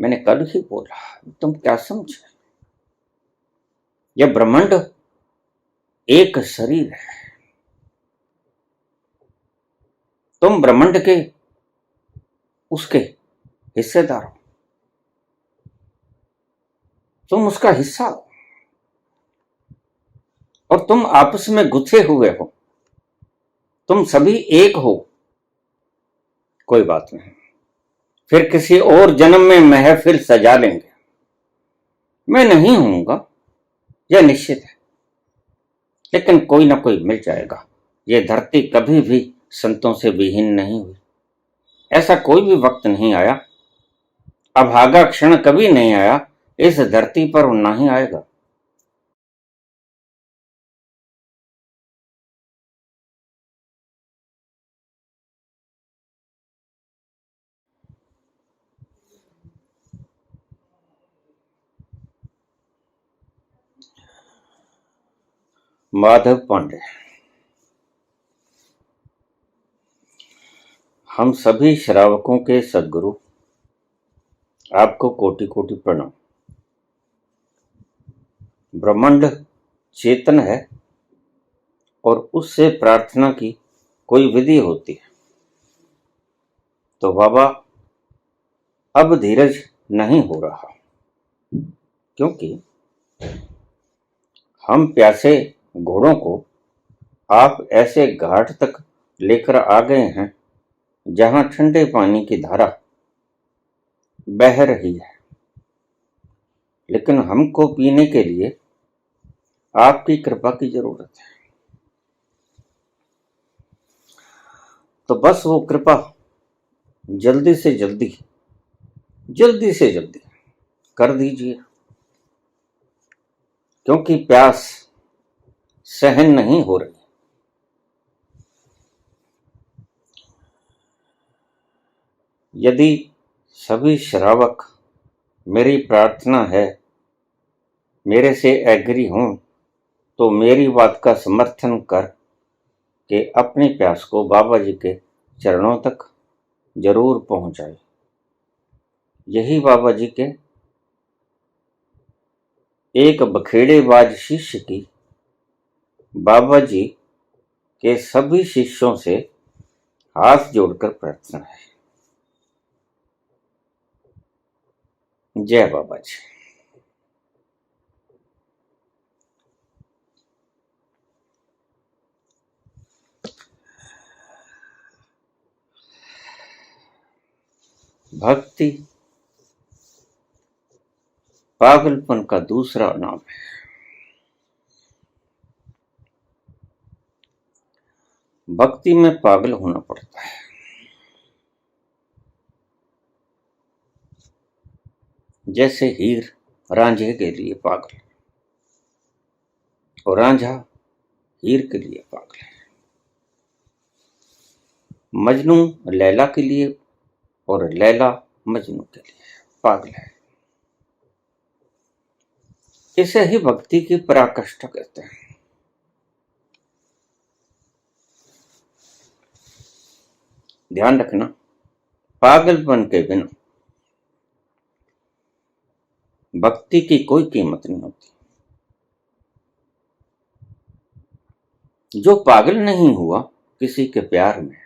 मैंने कल ही बोला, तुम क्या समझे? यह ब्रह्मांड एक शरीर है। तुम ब्रह्मांड के उसके हिस्सेदार हो, तुम उसका हिस्सा हो और तुम आपस में गुथे हुए हो। तुम सभी एक हो। कोई बात नहीं, फिर किसी और जन्म में महफिल सजा लेंगे। मैं नहीं होऊंगा, यह निश्चित है, लेकिन कोई ना कोई मिल जाएगा। ये धरती कभी भी संतों से विहीन नहीं हुई। ऐसा कोई भी वक्त नहीं आया, अभागा क्षण कभी नहीं आया इस धरती पर, ना ही आएगा। माधव पांडे। हम सभी श्रावकों के सद्गुरु, आपको कोटि कोटि प्रणाम। ब्रह्मांड चेतन है और उससे प्रार्थना की कोई विधि होती है। तो बाबा, अब धीरज नहीं हो रहा, क्योंकि हम प्यासे घोड़ों को आप ऐसे घाट तक लेकर आ गए हैं जहां ठंडे पानी की धारा बह रही है, लेकिन हमको पीने के लिए आपकी कृपा की जरूरत है। तो बस वो कृपा जल्दी से जल्दी कर दीजिए, क्योंकि प्यास सहन नहीं हो रही। यदि सभी श्रावक मेरी प्रार्थना है मेरे से एग्री हों, तो मेरी बात का समर्थन कर के अपनी प्यास को बाबा जी के चरणों तक जरूर पहुंचाए। यही बाबा जी के एक बखेड़ेबाज शिष्य की बाबा जी के सभी शिष्यों से हाथ जोड़कर प्रार्थना है। जय बाबा जी। भक्ति पागलपन का दूसरा नाम है। भक्ति में पागल होना पड़ता है। जैसे हीर रांझे के लिए पागल और रांझा हीर के लिए पागल है। मजनू लैला के लिए और लैला मजनू के लिए पागल है। इसे ही भक्ति की पराकाष्ठा कहते हैं। ध्यान रखना, पागलपन के बिना भक्ति की कोई कीमत नहीं होती। जो पागल नहीं हुआ किसी के प्यार में,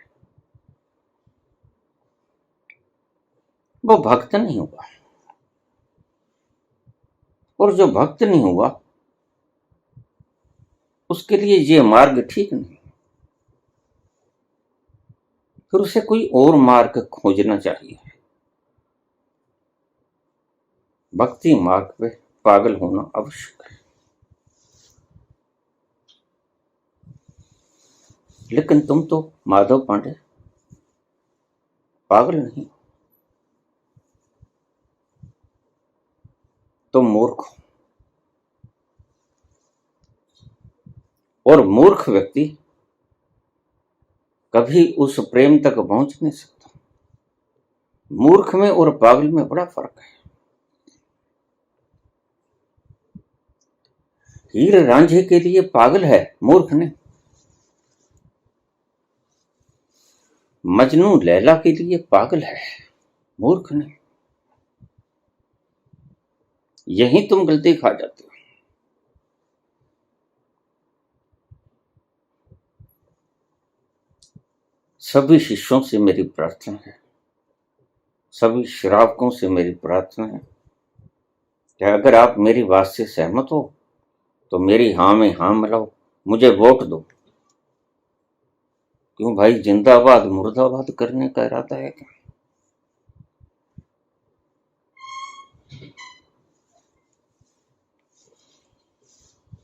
वो भक्त नहीं हुआ, और जो भक्त नहीं हुआ उसके लिए ये मार्ग ठीक नहीं। फिर उसे कोई और मार्ग खोजना चाहिए। भक्ति मार्ग पे पागल होना आवश्यक है, लेकिन तुम तो माधव पांडे पागल नहीं, तुम मूर्ख हो। और मूर्ख व्यक्ति कभी उस प्रेम तक पहुंच नहीं सकता। मूर्ख में और पागल में बड़ा फर्क है। हीर रांझे के लिए पागल है, मूर्ख नहीं। मजनू लैला के लिए पागल है, मूर्ख नहीं। यही तुम गलती खा जाते हो। सभी शिष्यों से मेरी प्रार्थना है, सभी श्रावकों से मेरी प्रार्थना है कि अगर आप मेरी बात से सहमत हो तो मेरी हाँ में हाँ मिलाओ, मुझे वोट दो। क्यों भाई, जिंदाबाद मुर्दाबाद करने का इरादा है क्या?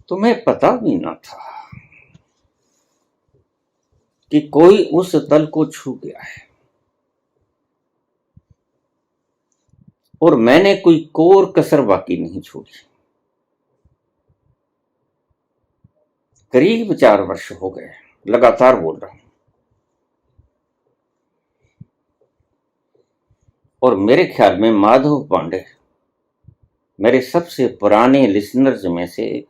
तुम्हें पता भी ना था कि कोई उस तल को छू गया है, और मैंने कोई कोर कसर बाकी नहीं छोड़ी। करीब 4 वर्ष हो गए लगातार बोल रहा हूं, और मेरे ख्याल में माधव पांडे मेरे सबसे पुराने लिसनर्स में से एक।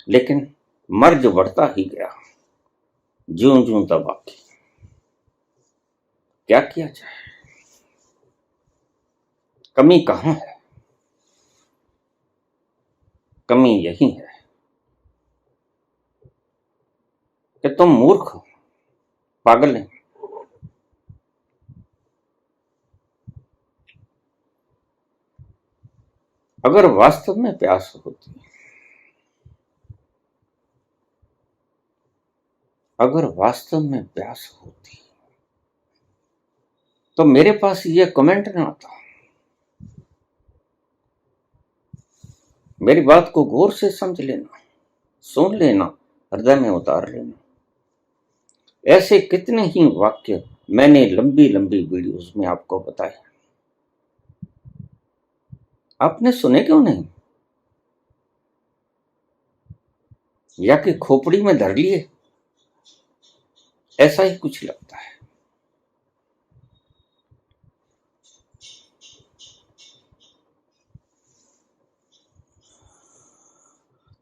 लेकिन मर्ज बढ़ता ही गया, ज्यों ज्यों दबा के। क्या किया जाए, कमी कहां है? कमी यही है कि तुम मूर्ख हो, पागल है। अगर वास्तव में प्यास होती, अगर वास्तव में प्यास होती तो मेरे पास ये कमेंट ना आता। मेरी बात को गौर से समझ लेना, सुन लेना, हृदय में उतार लेना। ऐसे कितने ही वाक्य मैंने लंबी लंबी वीडियोस में आपको बताए, आपने सुने क्यों नहीं? या कि खोपड़ी में धर लिए? ऐसा ही कुछ लगता है।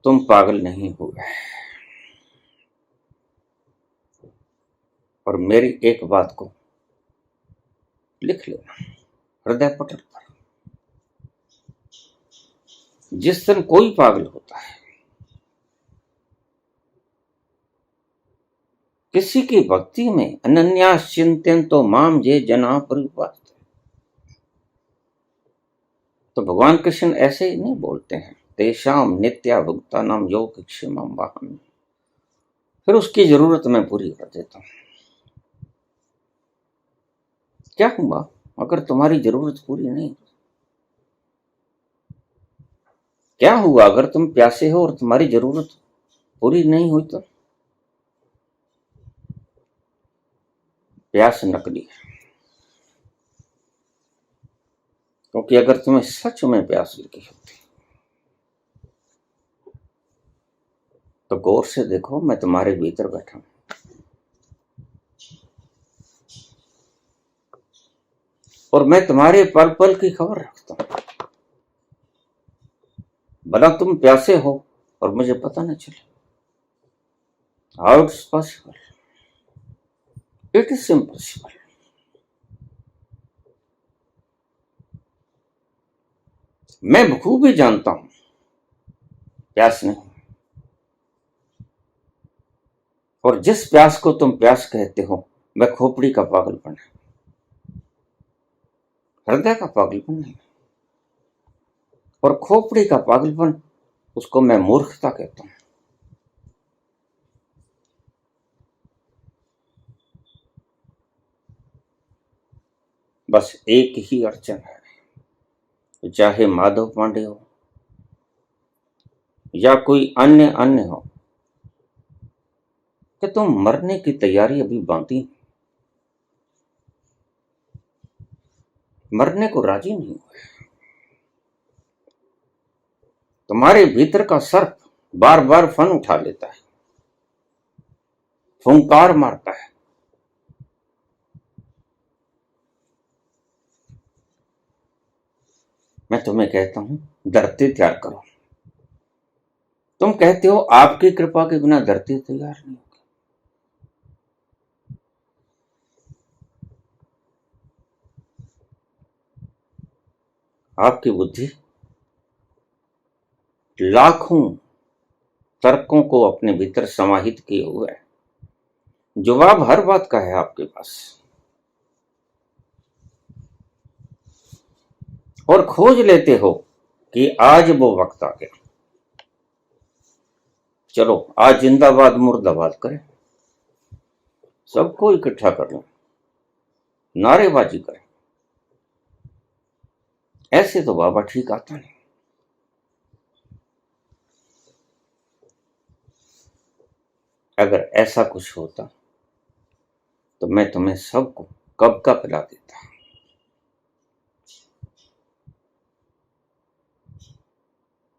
तुम पागल नहीं हुए। और मेरी एक बात को लिख लेना हृदय पटल पर। जिस दिन कोई पागल होता है, किसी की भक्ति में अनन्यास चिंतन तो माम जे जना परिपात, तो भगवान कृष्ण ऐसे ही नहीं बोलते हैं, तेषाम नित्या भुक्ता नाम योग क्षमम वाहन। फिर उसकी जरूरत मैं पूरी कर देता हूं। क्या हुआ अगर तुम्हारी जरूरत पूरी नहीं? क्या हुआ अगर तुम प्यासे हो और तुम्हारी जरूरत पूरी नहीं हुई? तो प्यास नकली है, क्योंकि अगर तुम्हें सच में प्यास लगी होती तो गौर से देखो, मैं तुम्हारे भीतर बैठा हूं, और मैं तुम्हारे पल पल की खबर रखता हूं। भला तुम प्यासे हो और मुझे पता न चले। How it's possible? It is impossible. मैं बखूबी जानता हूं प्यास नहीं, और जिस प्यास को तुम प्यास कहते हो वह खोपड़ी का पागलपन है, हृदय का पागलपन नहीं। और खोपड़ी का पागलपन, उसको मैं मूर्खता कहता हूं। बस एक ही अड़चन है, चाहे माधव पांडे हो या कोई अन्य अन्य हो, कि तुम मरने की तैयारी अभी बांधी, मरने को राजी नहीं हुए। तुम्हारे भीतर का सर्प बार बार फन उठा लेता है, फुंकार मारता है। मैं तुम्हें कहता हूं, धरती तैयार करो। तुम कहते हो आपकी कृपा के बिना धरती तैयार नहीं होगी। आपकी बुद्धि लाखों तर्कों को अपने भीतर समाहित किए हुए है। जवाब हर बात का है आपके पास, और खोज लेते हो कि आज वो वक्त आ गया, चलो आज जिंदाबाद मुर्दाबाद करें, सबको इकट्ठा कर लो, नारेबाजी करें। ऐसे तो बाबा ठीक आता नहीं। अगर ऐसा कुछ होता तो मैं तुम्हें सबको कब का पिला देता।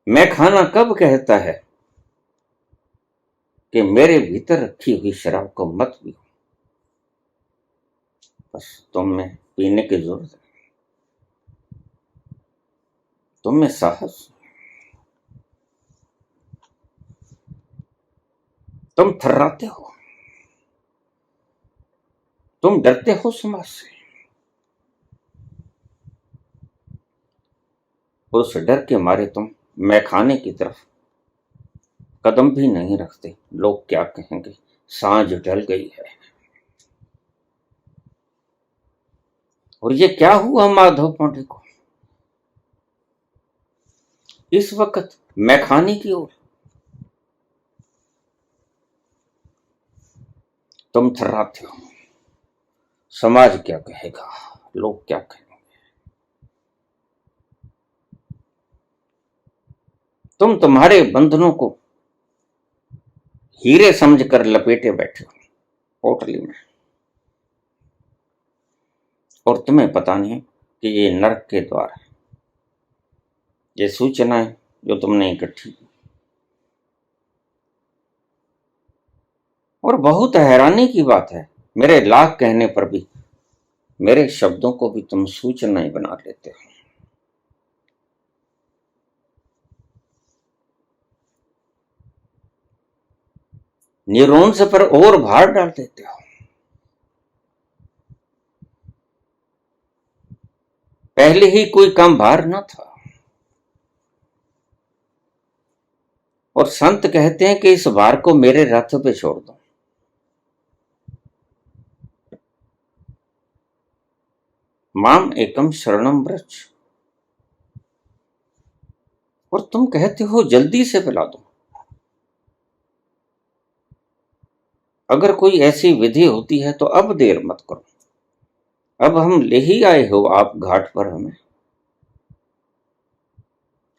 मैं खाना कब कहता है कि मेरे भीतर रखी हुई शराब को मत पियो, बस तुम में पीने की जरूरत है, तुम में साहस, तुम थर्राते हो, तुम डरते हो समाज से, उस डर के मारे तुम मैं खाने की तरफ कदम भी नहीं रखते। लोग क्या कहेंगे, सांझ ढल गई है। और ये क्या हुआ माधव पांडे को, इस वक्त मैं खाने की ओर तुम थर्राते हो। समाज क्या कहेगा, लोग क्या कहेंगे। तुम तुम्हारे बंधनों को हीरे समझकर लपेटे बैठे हो पोटली में, और तुम्हें पता नहीं कि ये नरक के द्वार है। ये सूचनाएं जो तुमने इकट्ठी की, और बहुत हैरानी की बात है, मेरे लाख कहने पर भी मेरे शब्दों को भी तुम सूचनाएं बना लेते हो। न्यूरॉन्स पर और भार डाल देते हो। पहले ही कोई कम भार न था, और संत कहते हैं कि इस भार को मेरे रथ पे छोड़ दो। माम एकम शरणम व्रज, और तुम कहते हो जल्दी से पिला दो। अगर कोई ऐसी विधि होती है तो अब देर मत करो, अब हम ले ही आए हो आप घाट पर हमें,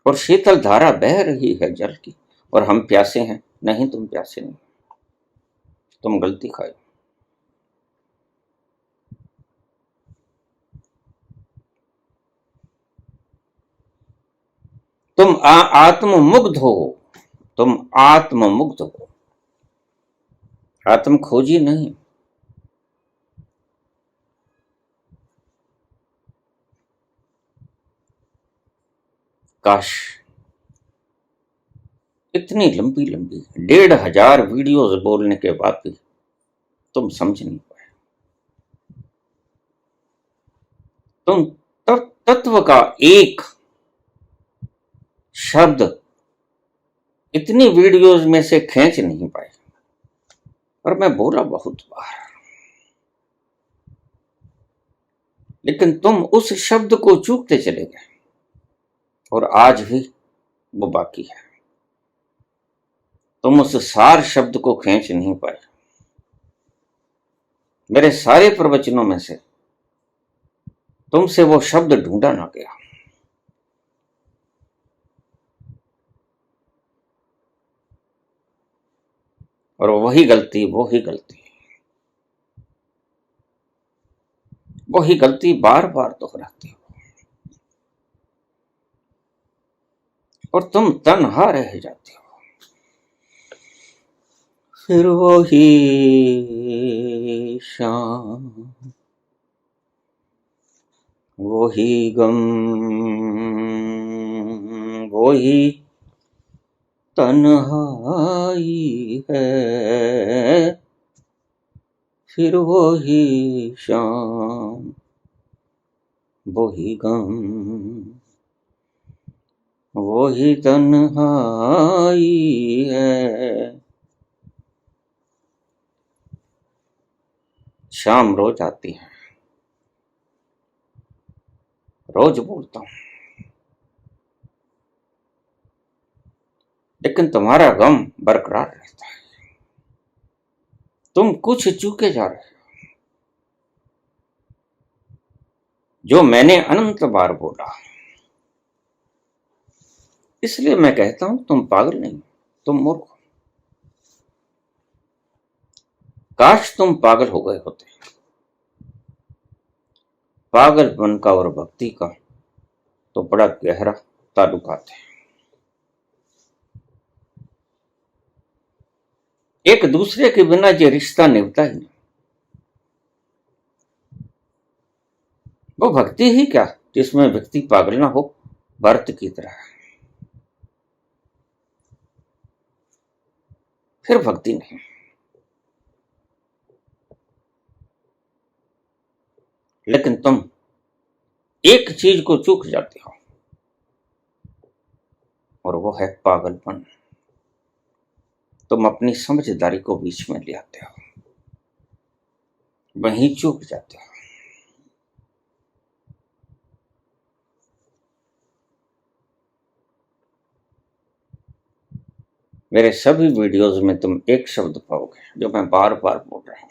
और शीतल धारा बह रही है जल की, और हम प्यासे हैं। नहीं, तुम प्यासे नहीं, तुम गलती खाए। तुम आत्ममुग्ध हो, तुम आत्ममुग्ध हो, आत्म खोजी नहीं। काश इतनी लंबी लंबी 1500 वीडियोस बोलने के बाद भी तुम समझ नहीं पाए। तुम तत्व का एक शब्द इतनी वीडियोस में से खींच नहीं पाए। और मैं बोला बहुत बार, लेकिन तुम उस शब्द को चूकते चले गए, और आज भी वो बाकी है। तुम उस सार शब्द को खींच नहीं पाए। मेरे सारे प्रवचनों में से तुमसे वो शब्द ढूंढा ना गया। और वही गलती बार बार दोहराती हो, और तुम तन्हा रह जाते हो। फिर वही शाम, वही गम, वही तन्हाई है, फिर वही शाम, वही गम, वो ही तन्हाई है। शाम रोज आती है, रोज बोलता हूं, लेकिन तुम्हारा गम बरकरार रहता है। तुम कुछ चूके जा रहे हो। जो मैंने अनंत बार बोला, इसलिए मैं कहता हूं तुम पागल नहीं, तुम मूर्ख हो। काश तुम पागल हो गए होते। पागलपन का और भक्ति का तो बड़ा गहरा ताल्लुकात है। एक दूसरे के बिना ये रिश्ता निभता ही नहीं। वो भक्ति ही क्या जिसमें व्यक्ति पागल ना हो, भरत की तरह, फिर भक्ति नहीं। लेकिन तुम एक चीज को चूक जाते हो, और वो है पागलपन। तुम अपनी समझदारी को बीच में ले आते हो, वहीं चूक जाते हो। मेरे सभी वीडियोस में तुम एक शब्द पाओगे जो मैं बार बार बोल रहा हूं।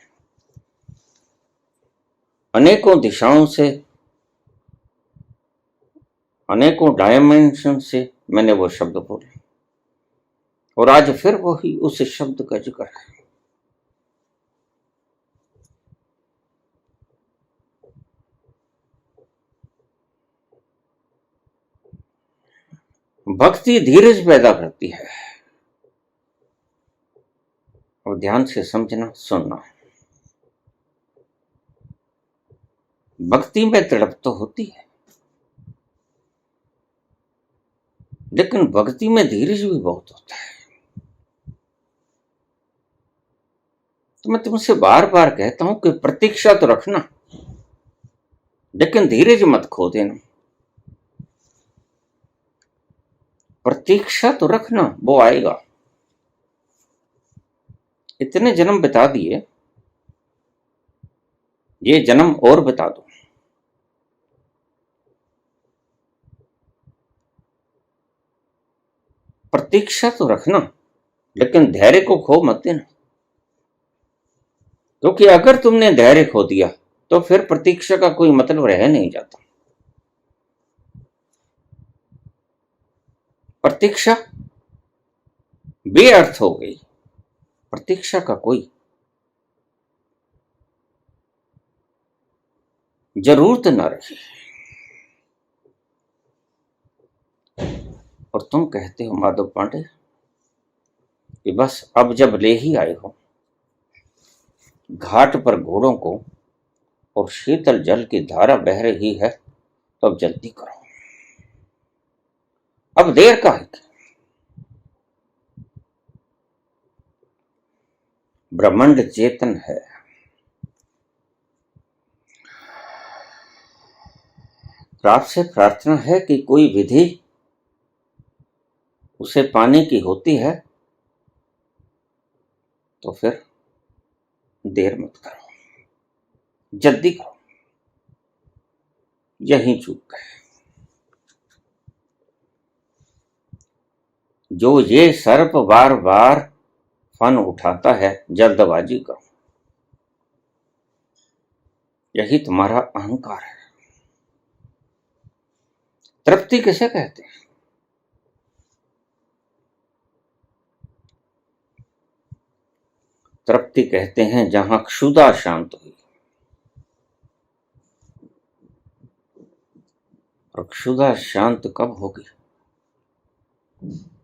अनेकों दिशाओं से, अनेकों डायमेंशन से मैंने वो शब्द बोले, और आज फिर वही उस शब्द का जिक्र है। भक्ति धीरज पैदा करती है। और ध्यान से समझना, सुनना। भक्ति में तड़प तो होती है, लेकिन भक्ति में धीरज भी बहुत होता है। तो मैं तुमसे बार बार कहता हूं कि प्रतीक्षा तो रखना, लेकिन धीरज मत खो देना। प्रतीक्षा तो रखना, वो आएगा। इतने जन्म बिता दिए, ये जन्म और बिता दो। प्रतीक्षा तो रखना, लेकिन धैर्य को खो मत देना। क्योंकि अगर तुमने धैर्य खो दिया तो फिर प्रतीक्षा का कोई मतलब रह नहीं जाता। प्रतीक्षा बेअर्थ हो गई। प्रतीक्षा का कोई जरूरत ना रही। और तुम कहते हो माधव पांडे कि बस अब जब ले ही आए हो घाट पर घोड़ों को और शीतल जल की धारा बह रही है, तो अब जल्दी करो, अब देर का है। ब्रह्मांड चेतन है। आपसे प्रार्थना है कि कोई विधि उसे पाने की होती है तो फिर देर मत करो, जल्दी करो। यही चूक है। जो ये सर्प बार बार फन उठाता है, जल्दबाजी करो। यही तुम्हारा अहंकार है। तृप्ति किसे कहते हैं? तृप्ति कहते हैं जहां क्षुधा शांत हुई। और क्षुधा शांत कब होगी?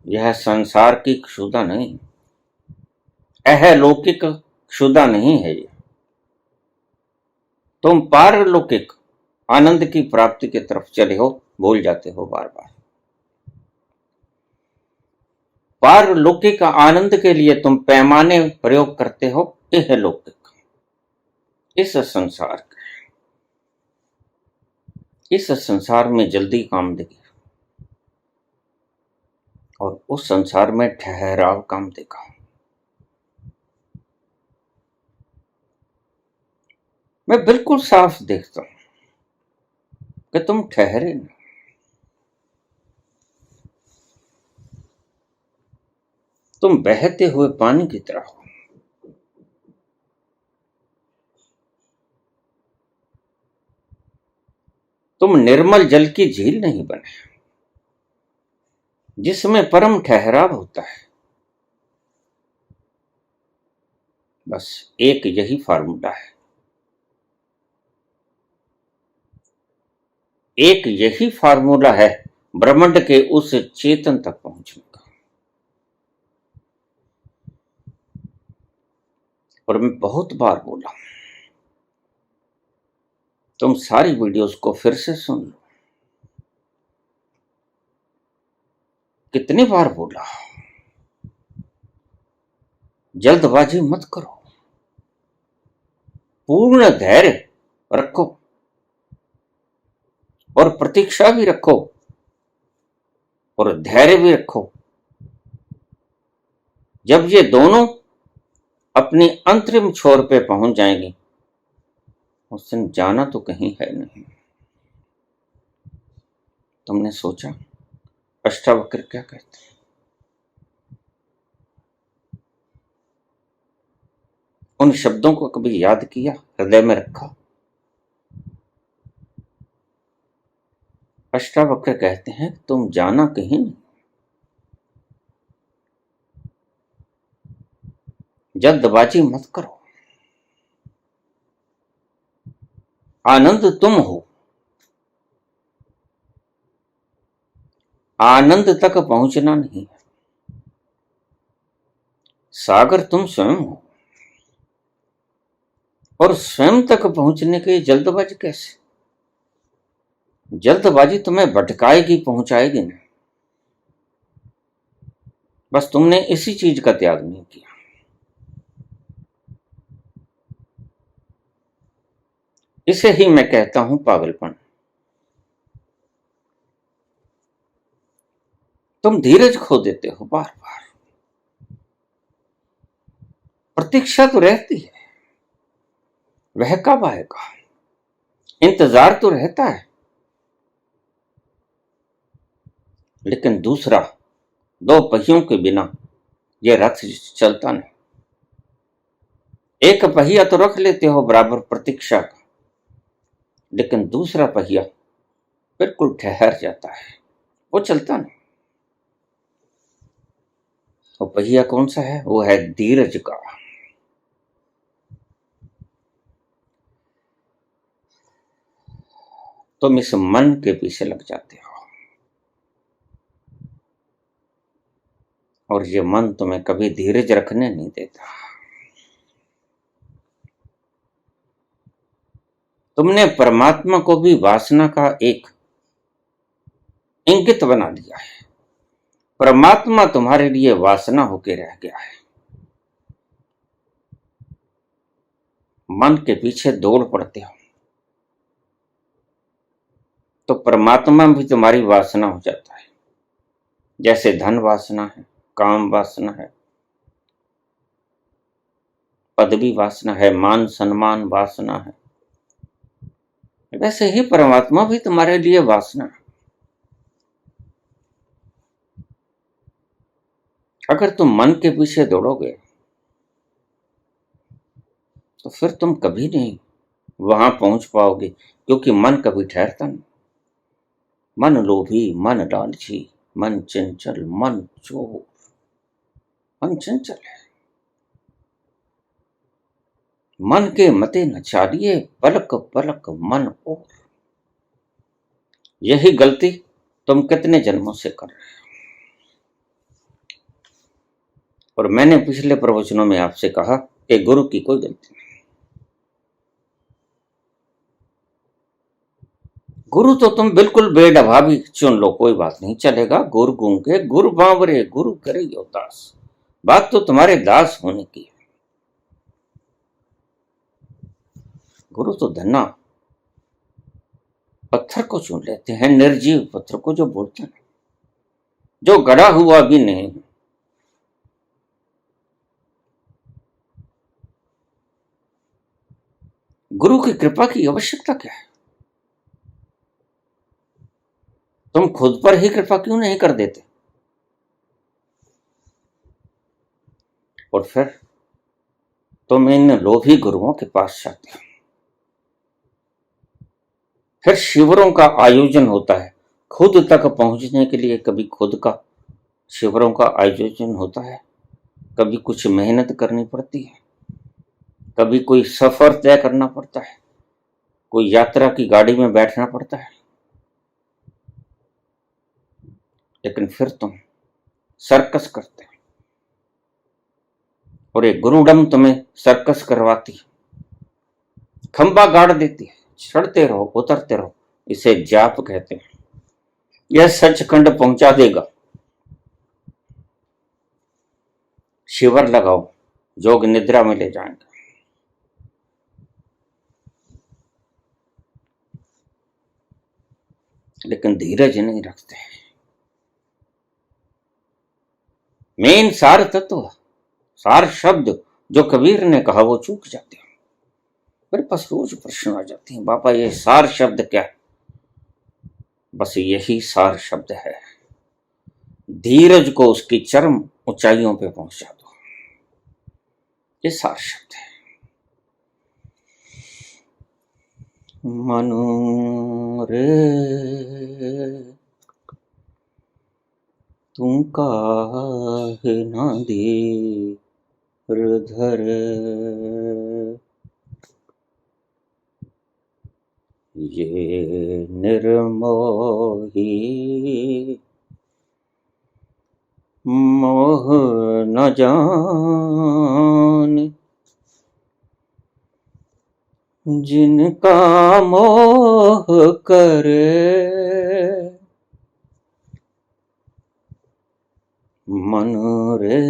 यह संसार की क्षुधा नहीं, अहलौकिक क्षुधा नहीं है ये। तुम पारलौकिक आनंद की प्राप्ति की तरफ चले हो, भूल जाते हो बार बार। पारलौकिक आनंद के लिए तुम पैमाने प्रयोग करते हो इहलौकिक, इस संसार के। इस संसार में जल्दी काम देगी। और उस संसार में ठहराव काम देगा। मैं बिल्कुल साफ देखता हूं कि तुम ठहरे नहीं। तुम बहते हुए पानी की तरह हो। तुम निर्मल जल की झील नहीं बने जिसमें परम ठहराव होता है। बस एक यही फार्मूला है, एक यही फार्मूला है ब्रह्मांड के उस चेतन तक पहुंचने का। और मैं बहुत बार बोला, तुम सारी वीडियोस को फिर से सुन लो। कितनी बार बोला, जल्दबाजी मत करो, पूर्ण धैर्य रखो और प्रतीक्षा भी रखो और धैर्य भी रखो। जब ये दोनों अपनी अंतरिम छोर पे पहुंच जाएंगी, उस दिन जाना तो कहीं है नहीं। तुमने सोचा अष्टावक्र क्या कहते हैं? उन शब्दों को कभी याद किया, हृदय में रखा? अष्टावक्र कहते हैं तुम जाना कहीं नहीं, जल्दबाजी मत करो। आनंद तुम हो, आनंद तक पहुंचना नहीं है। सागर तुम स्वयं हो और स्वयं तक पहुंचने के जल्दबाजी कैसे? जल्दबाजी तुम्हें भटकाएगी, पहुंचाएगी नहीं। बस तुमने इसी चीज का त्याग नहीं किया। इसे ही मैं कहता हूं पागलपन। तुम धीरज खो देते हो बार बार। प्रतीक्षा तो रहती है, वह कब आएगा, इंतजार तो रहता है, लेकिन दूसरा दो पहियों के बिना यह रथ चलता नहीं। एक पहिया तो रख लेते हो बराबर प्रतीक्षा का, लेकिन दूसरा पहिया बिल्कुल ठहर जाता है, वो चलता नहीं। वो पहिया कौन सा है? वो है धीरज का। तुम इस मन के पीछे लग जाते हो और ये मन तुम्हें कभी धीरज रखने नहीं देता। तुमने परमात्मा को भी वासना का एक इंगित बना दिया है। परमात्मा तुम्हारे लिए वासना होके रह गया है। मन के पीछे दौड़ पड़ते हो तो परमात्मा भी तुम्हारी वासना हो जाता है। जैसे धन वासना है, काम वासना है, पदवी वासना है, मान सम्मान वासना है, वैसे ही परमात्मा भी तुम्हारे लिए वासना है। अगर तुम मन के पीछे दौड़ोगे तो फिर तुम कभी नहीं वहां पहुंच पाओगे, क्योंकि मन कभी ठहरता नहीं। मन लोभी, मन लालची, मन चंचल, मन चोर, मन चंचल है। मन के मते न चालिए, पलक पलक मन और। यही गलती तुम कितने जन्मों से कर रहे हो। और मैंने पिछले प्रवचनों में आपसे कहा कि गुरु की कोई गलती नहीं। गुरु तो तुम बिल्कुल बेडभावी चुन लो, कोई बात नहीं चलेगा। गुरु गूंगे गुरु बावरे, गुरु करे यो दास। बात तो तुम्हारे दास होने की है। गुरु तो धन्ना पत्थर को चुन लेते हैं, निर्जीव पत्थर को जो बोलते हैं। जो गड़ा हुआ भी नहीं। गुरु की कृपा की आवश्यकता क्या है? तुम खुद पर ही कृपा क्यों नहीं कर देते? और फिर तुम इन लोभी गुरुओं के पास जाते हो। फिर शिविरों का आयोजन होता है, खुद तक पहुंचने के लिए कभी खुद का शिविरों का आयोजन होता है, कभी कुछ मेहनत करनी पड़ती है, कभी कोई सफर तय करना पड़ता है, कोई यात्रा की गाड़ी में बैठना पड़ता है, लेकिन फिर तुम सर्कस करते हो और एक गुरुडम तुम्हें सर्कस करवाती है, खंबा गाड़ देती है, चढ़ते रहो उतरते रहो। इसे जाप कहते हैं। यह सचखंड पहुंचा देगा। शिविर लगाओ, जोग निद्रा में ले जाएंगे। लेकिन धीरज नहीं रखते। मेन सार तत्व, सार शब्द जो कबीर ने कहा वो चूक जाते हैं। मेरे पास रोज प्रश्न आ जाते हैं, बाबा ये सार शब्द क्या है? बस यही सार शब्द है, धीरज को उसकी चरम ऊंचाइयों पे पहुंचा दो। ये सार शब्द है। मनु रे तुम काहे ना धीर धरे, ये निर्मोही मोह न जान, जिनका मोह करे मन रे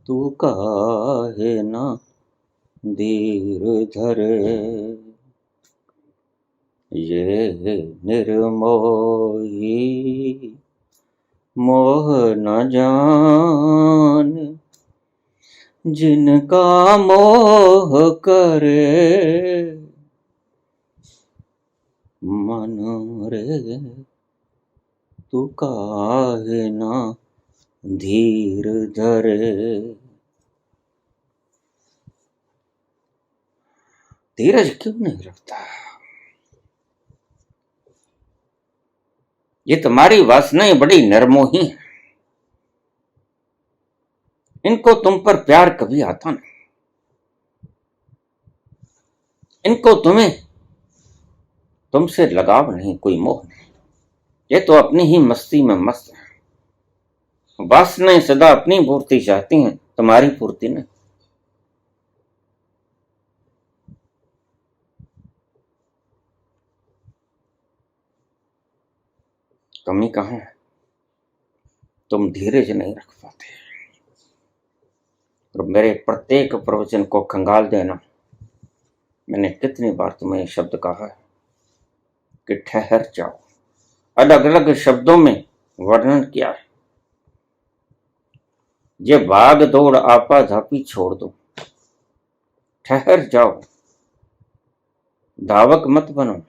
तू काहे ना धीर धरे, ये निर्मोही मोह न जान, जिनका मोह करे मन रे तू काहे ना धीर धरे। धीरज क्यों नहीं रखता? ये तुम्हारी वासनाएं बड़ी निर्मोही हैं। इनको तुम पर प्यार कभी आता नहीं। इनको तुम्हें तुमसे लगाव नहीं, कोई मोह नहीं। ये तो अपनी ही मस्ती में मस्त है। वासनाएं सदा अपनी पूर्ति चाहती हैं, तुम्हारी पूर्ति नहीं। कमी कहाँ है? तुम धीरज नहीं रख पाते। और मेरे प्रत्येक प्रवचन को खंगाल देना। मैंने कितनी बार तुम्हें शब्द कहा है कि ठहर जाओ। अलग अलग शब्दों में वर्णन किया है। ये भाग दौड़ आपा धापी छोड़ दो, ठहर जाओ, धावक मत बनो।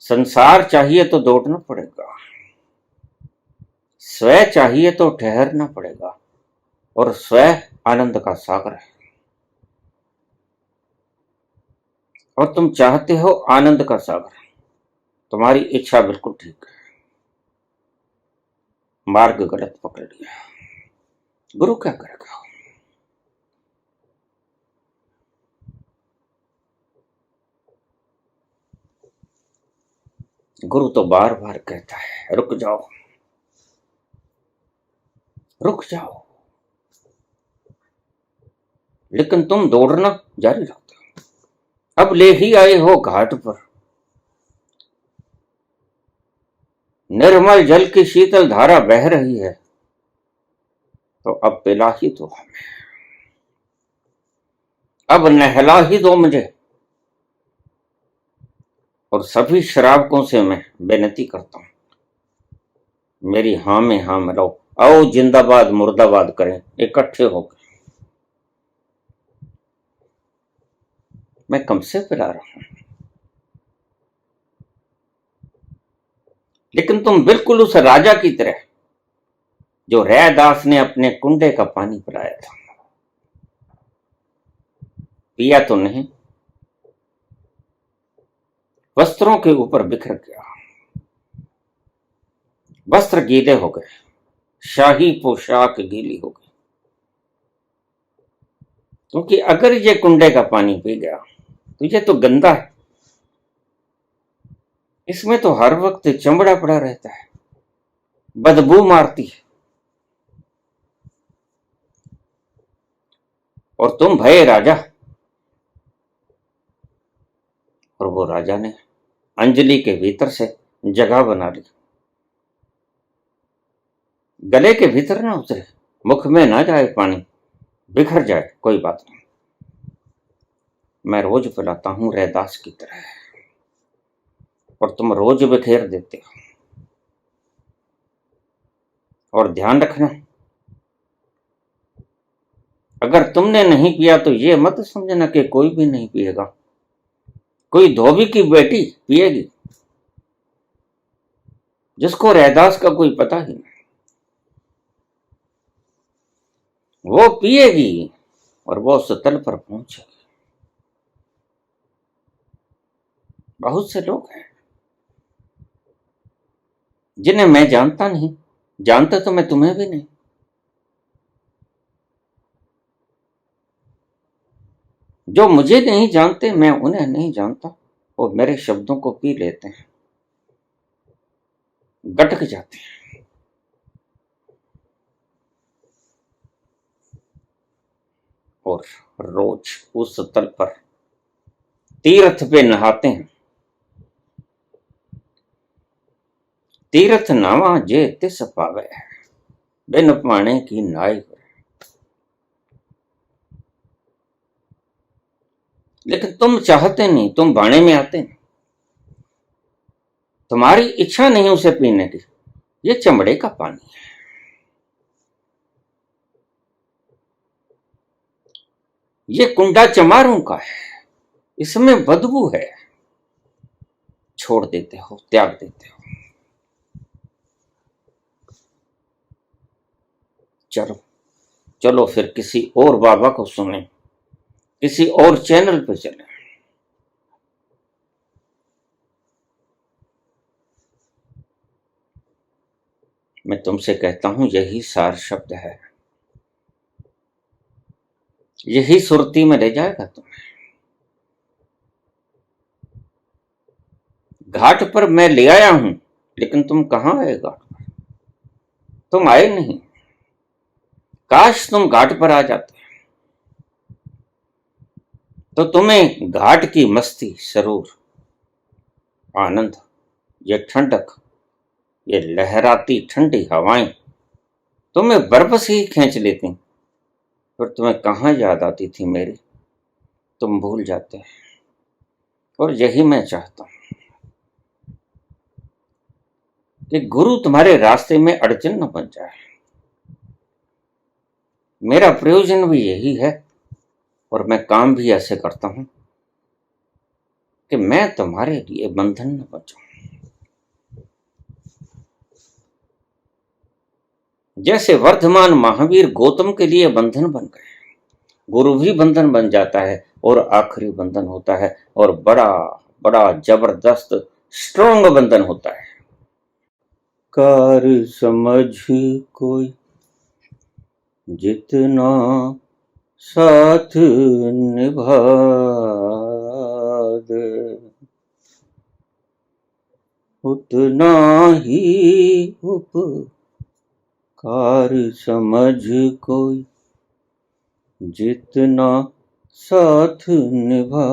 संसार चाहिए तो दौड़ना पड़ेगा, स्वयं चाहिए तो ठहरना पड़ेगा। और स्वयं आनंद का सागर है। और तुम चाहते हो आनंद का सागर। तुम्हारी इच्छा बिल्कुल ठीक है, मार्ग गलत पकड़ लिया। गुरु क्या करेगा? गुरु तो बार बार कहता है रुक जाओ, रुक जाओ, लेकिन तुम दौड़ना जारी रखते हो। अब ले ही आए हो घाट पर, निर्मल जल की शीतल धारा बह रही है, तो अब पिला ही दो हमें, अब नहला ही दो मुझे। और सभी श्रावकों से मैं विनती करता हूं, मेरी हाँ में हाँ मिलाओ, आओ जिंदाबाद मुर्दाबाद करें इकट्ठे होकर। मैं कब से पिला रहा हूं, लेकिन तुम बिल्कुल उस राजा की तरह जो रैदास ने अपने कुंडे का पानी पिलाया था। पिया तो नहीं, वस्त्रों के ऊपर बिखर गया, वस्त्र गीले हो गए, शाही पोशाक गीली हो गई। क्योंकि अगर ये कुंडे का पानी पी गया तो ये तो गंदा है, इसमें तो हर वक्त चमड़ा पड़ा रहता है, बदबू मारती है। और तुम भय राजा। और वो राजा ने अंजलि के भीतर से जगह बना ली। गले के भीतर ना उतरे, मुख में ना जाए पानी, बिखर जाए, कोई बात नहीं, मैं रोज पिलाता हूं रैदास की तरह, और तुम रोज बिखेर देते हो। और ध्यान रखना, अगर तुमने नहीं पिया तो ये मत समझना कि कोई भी नहीं पिएगा। कोई धोबी की बेटी पिएगी जिसको रैदास का कोई पता ही नहीं, वो पिएगी और वो उस तल पर पहुंचेगी। बहुत से लोग हैं जिन्हें मैं जानता नहीं, जानता तो मैं तुम्हें भी नहीं। जो मुझे नहीं जानते, मैं उन्हें नहीं जानता, वो मेरे शब्दों को पी लेते हैं, गटक जाते हैं। और रोज उस तल पर तीर्थ पे नहाते हैं। तीर्थ नावा जे तिस पावे, बिन पाने की नाई। लेकिन तुम चाहते नहीं, तुम बाणे में आते नहीं, तुम्हारी इच्छा नहीं उसे पीने की। ये चमड़े का पानी है, ये कुंडा चमारों का है, इसमें बदबू है। छोड़ देते हो, त्याग देते हो। चलो चलो फिर किसी और बाबा को सुने, किसी और चैनल पे चले। मैं तुमसे कहता हूं यही सार शब्द है, यही सुरती में ले जाएगा तुम्हें। घाट पर मैं ले आया हूं, लेकिन तुम कहां आए घाट पर? तुम आए नहीं। काश तुम घाट पर आ जाते तो तुम्हें घाट की मस्ती, सरूर, आनंद, ये ठंडक, ये लहराती ठंडी हवाएं तुम्हें बर्फ से ही खींच लेती। फिर तुम्हें कहां याद आती थी मेरी, तुम भूल जाते। और यही मैं चाहता हूं कि गुरु तुम्हारे रास्ते में अड़चन न बन जाए। मेरा प्रयोजन भी यही है, और मैं काम भी ऐसे करता हूं कि मैं तुम्हारे लिए बंधन न बन जाऊं। जैसे वर्धमान महावीर गौतम के लिए बंधन बन गए, गुरु भी बंधन बन जाता है, और आखिरी बंधन होता है, और बड़ा बड़ा जबरदस्त स्ट्रॉन्ग बंधन होता है। कार समझ कोई जितना साथ निभा दे, उतना ही उपकार समझ कोई जितना साथ निभा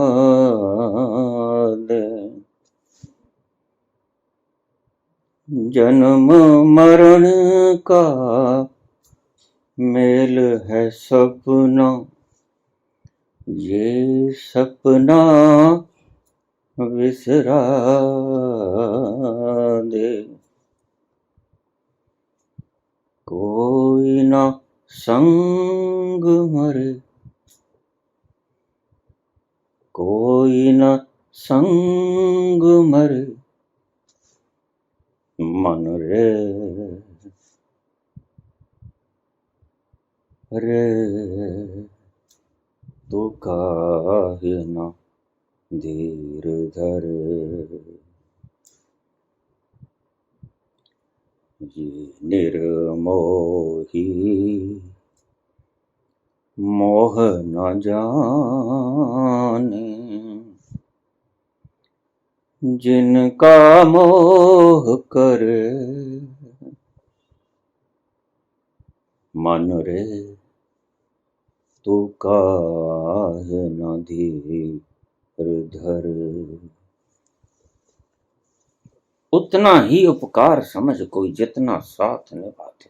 दे। जन्म मरण का मेल है सपना, ये सपना विसरा दे। न संग मरे, कोई न संग मरे, मन रे रे तू काहे न धीर धरे। ये निर्मोही मोह न जाने, जिनका मोह करे, मन रे तू काहे न धीर धरे। उतना ही उपकार समझ कोई जितना साथ निभाते।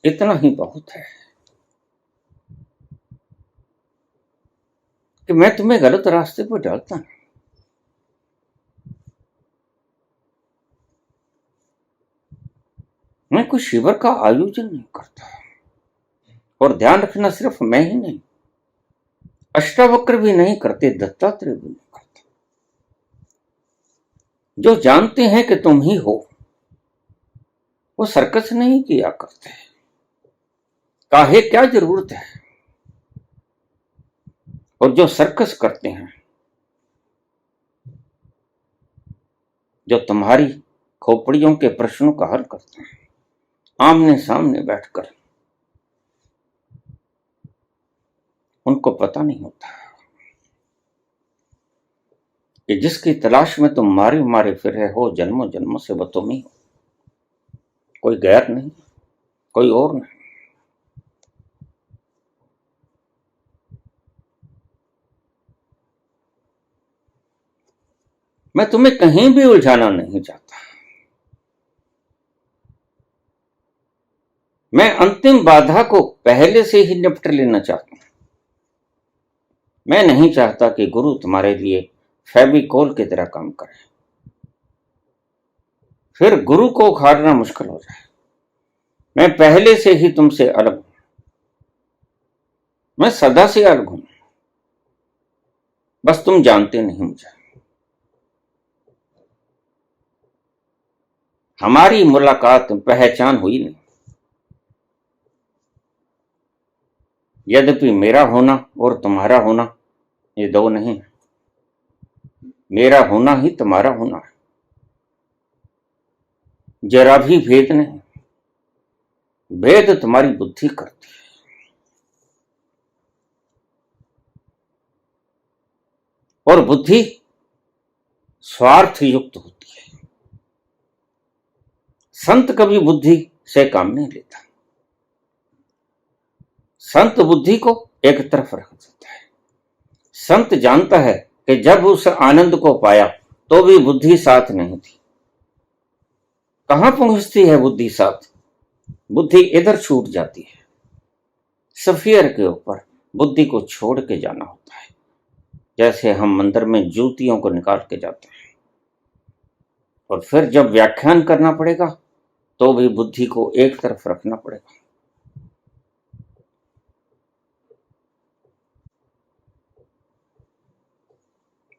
इतना ही बहुत है कि मैं तुम्हें गलत रास्ते पर डालता हूं। मैं कोई शिविर का आयोजन नहीं करता। और ध्यान रखना, सिर्फ मैं ही नहीं, अष्टावक्र भी नहीं करते, दत्तात्रेय भी नहीं करते। जो जानते हैं कि तुम ही हो, वो सर्कस नहीं किया करते। काहे क्या जरूरत है। और जो सर्कस करते हैं, जो तुम्हारी खोपड़ियों के प्रश्नों का हल करते हैं, आमने सामने बैठकर, उनको पता नहीं होता कि जिसकी तलाश में तुम मारे मारे फिर रहे हो जन्मों जन्मों से, वो तुम ही हो, कोई गैर नहीं, कोई और नहीं। मैं तुम्हें कहीं भी उलझाना नहीं चाहता। मैं अंतिम बाधा को पहले से ही निपट लेना चाहता हूं। मैं नहीं चाहता कि गुरु तुम्हारे लिए फेविकोल की तरह काम करे, फिर गुरु को उखाड़ना मुश्किल हो जाए। मैं पहले से ही तुमसे अलग हूं, मैं सदा से अलग हूं, बस तुम जानते नहीं मुझे। हमारी मुलाकात पहचान हुई नहीं। यद्यपि मेरा होना और तुम्हारा होना ये दो नहीं है। मेरा होना ही तुम्हारा होना है, जरा भी भेद नहीं। भेद तुम्हारी बुद्धि करती है, और बुद्धि स्वार्थ युक्त होती है। संत कभी बुद्धि से काम नहीं लेता। संत बुद्धि को एक तरफ रख देता है। संत जानता है कि जब उस आनंद को पाया तो भी बुद्धि साथ नहीं थी। कहां पहुंचती है बुद्धि साथ? बुद्धि इधर छूट जाती है। सफियर के ऊपर बुद्धि को छोड़ के जाना होता है, जैसे हम मंदिर में जूतियों को निकाल के जाते हैं। और फिर जब व्याख्यान करना पड़ेगा तो भी बुद्धि को एक तरफ रखना पड़ेगा।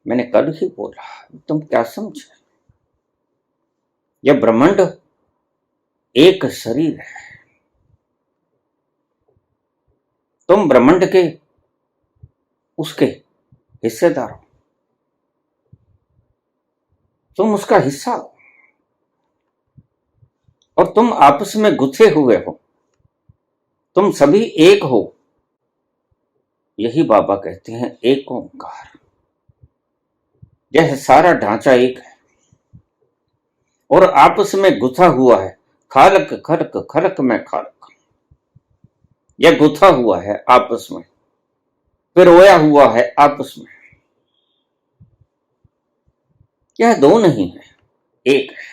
मैंने कल ही बोला, तुम क्या समझे? यह ब्रह्मांड एक शरीर है। तुम ब्रह्मांड के उसके हिस्सेदार हो, तुम उसका हिस्सा हो, और तुम आपस में गुथे हुए हो। तुम सभी एक हो। यही बाबा कहते हैं एक ओंकार। यह सारा ढांचा एक है और आपस में गुथा हुआ है। खालक खलक खलक में खालक, यह गुथा हुआ है आपस में, पिरोया हुआ है आपस में। यह दो नहीं है, एक है।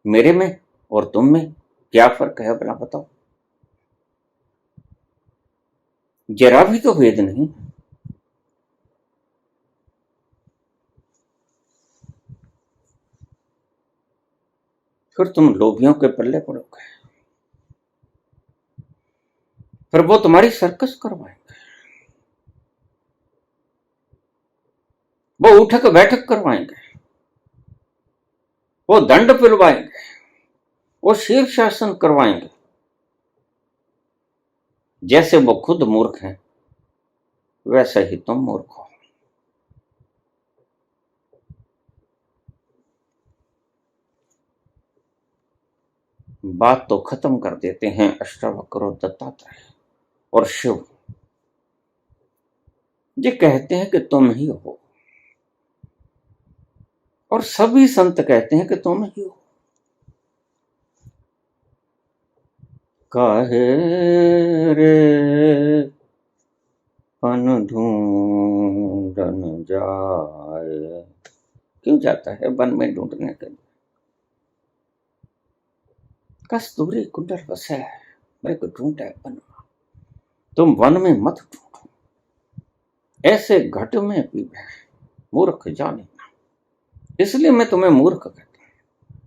मेरे में और तुम में क्या फर्क है भला बताओ? जरा भी तो भेद नहीं। फिर तुम लोभियों के पल्ले पड़ोगे, फिर वो तुम्हारी सर्कस करवाएंगे, वो उठक बैठक करवाएंगे, वो दंड पिलवाएंगे, वो शीर शासन करवाएंगे। जैसे वो खुद मूर्ख हैं वैसे ही तुम मूर्ख हो। बात तो खत्म कर देते हैं अष्टावक्र और दत्तात्रेय और शिव। ये कहते हैं कि तुम ही हो, और सभी संत कहते हैं कि तुम ही हो। काहे रे अन ढूंढन जाए, क्यों जाता है वन में ढूंढने के लिए? कस्तूरी कुंडल बसे मेरे को ढूंढे वन में, तुम वन में मत ढूंढो, ऐसे घट में पीवे मूर्ख जाने ना। इसलिए मैं तुम्हें मूर्ख कहता हूं।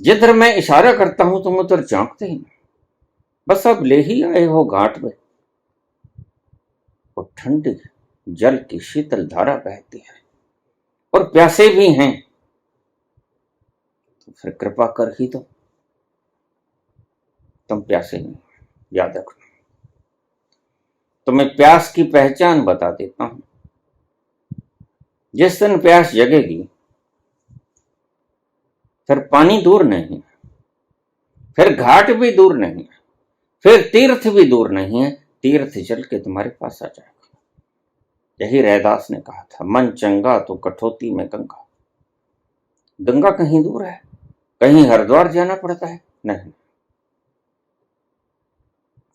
जिधर मैं इशारा करता हूं तुम उधर झांकते ही नहीं। बस अब ले ही आए हो घाट में, और ठंडी जल की शीतल धारा बहती है और प्यासे भी हैं, तो फिर कृपा कर ही दो। तुम प्यासे नहीं, याद रखना। तुम्हें प्यास की पहचान बता देता हूं। जिस दिन प्यास जगेगी फिर पानी दूर नहीं, फिर घाट भी दूर नहीं, फिर तीर्थ भी दूर नहीं है, तीर्थ जल के तुम्हारे पास आ जाएगा। यही रैदास ने कहा था, मन चंगा तो कठौती में गंगा। गंगा कहीं दूर है, कहीं हरिद्वार जाना पड़ता है? नहीं।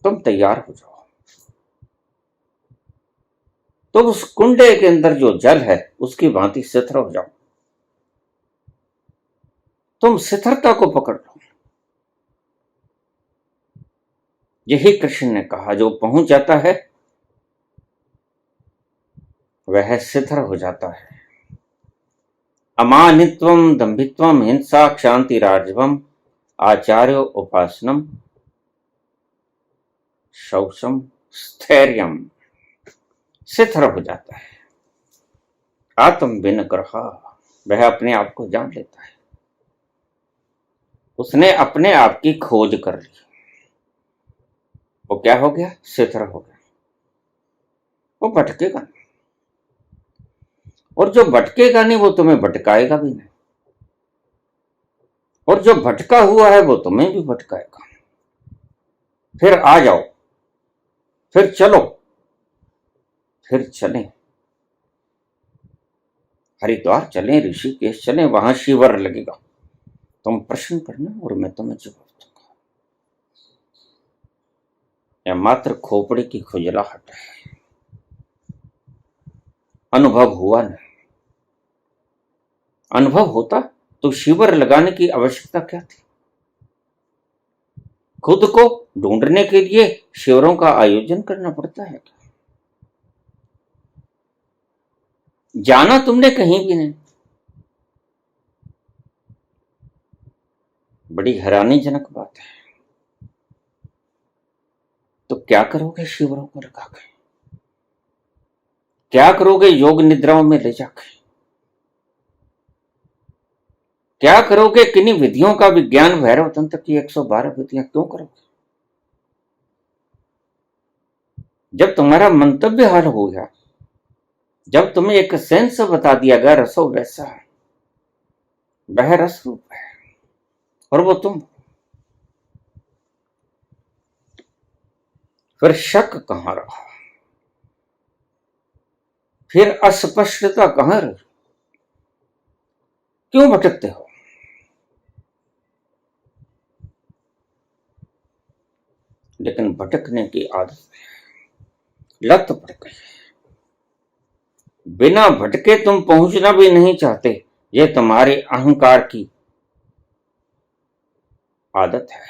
तुम तैयार हो जाओ, तो उस कुंडे के अंदर जो जल है उसकी भांति शिथिर हो जाओ। तुम शिथिरता को पकड़ लो। यही कृष्ण ने कहा, जो पहुंच जाता है वह शिथिर हो जाता है। अमानित्वम दंभित्वम हिंसा क्षांति राजवम आचार्य उपासनम शौचम स्थैर्यम, शिथिर हो जाता है। आत्म विनग्रह, वह अपने आप को जान लेता है। उसने अपने आप की खोज कर ली, वो क्या हो गया? शिथिर हो गया। वो भटकेगा नहीं, और जो भटकेगा नहीं वो तुम्हें भटकाएगा भी नहीं, और जो भटका हुआ है वो तुम्हें भी भटकाएगा। फिर आ जाओ, फिर चलो, फिर चलें, हरिद्वार चलें, ऋषिकेश चलें, वहां शिविर लगेगा। तुम प्रश्न करना और मैं तुम्हें जवाब दूंगा। यह मात्र खोपड़ी की खुजलाहट है, अनुभव हुआ नहीं। अनुभव होता तो शिविर लगाने की आवश्यकता क्या थी? खुद को ढूंढने के लिए शिविरों का आयोजन करना पड़ता है क्या? जाना तुमने कहीं भी नहीं। बड़ी हैरानीजनक बात है। तो क्या करोगे शिविरों को लगा के? क्या करोगे योग निद्राओं में ले जाके? क्या करोगे किन्हीं विधियों का विज्ञान भैरव तंत्र की 112 विधियां क्यों करोगे? जब तुम्हारा मंतव्य हल हो गया, जब तुम्हें एक सेंस बता दिया गया रसो वैसा है, वह रस रूप है और वो तुम, फिर शक कहां रहा? फिर अस्पष्टता कहां रही? क्यों भटकते हो? लेकिन भटकने की आदत लत पड़ गई। बिना भटके तुम पहुंचना भी नहीं चाहते, ये तुम्हारे अहंकार की आदत है।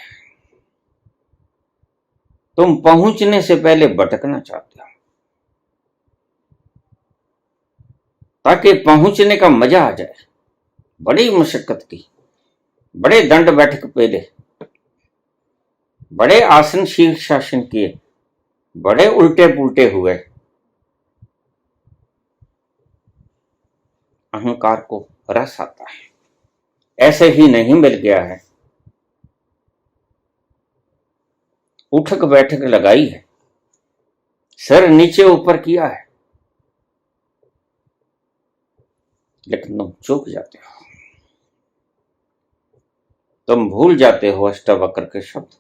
तुम पहुंचने से पहले भटकना चाहते हो, ताकि पहुंचने का मजा आ जाए। बड़ी मशक्कत की, बड़े दंड बैठक पेले, बड़े आसन शीर्षासन किए, बड़े उल्टे पुल्टे हुए, अहंकार को रस आता है। ऐसे ही नहीं मिल गया है, उठक बैठक लगाई है, सर नीचे ऊपर किया है, लेकिन तुम चूक जाते हो, तुम भूल जाते हो अष्टावक्र के शब्द,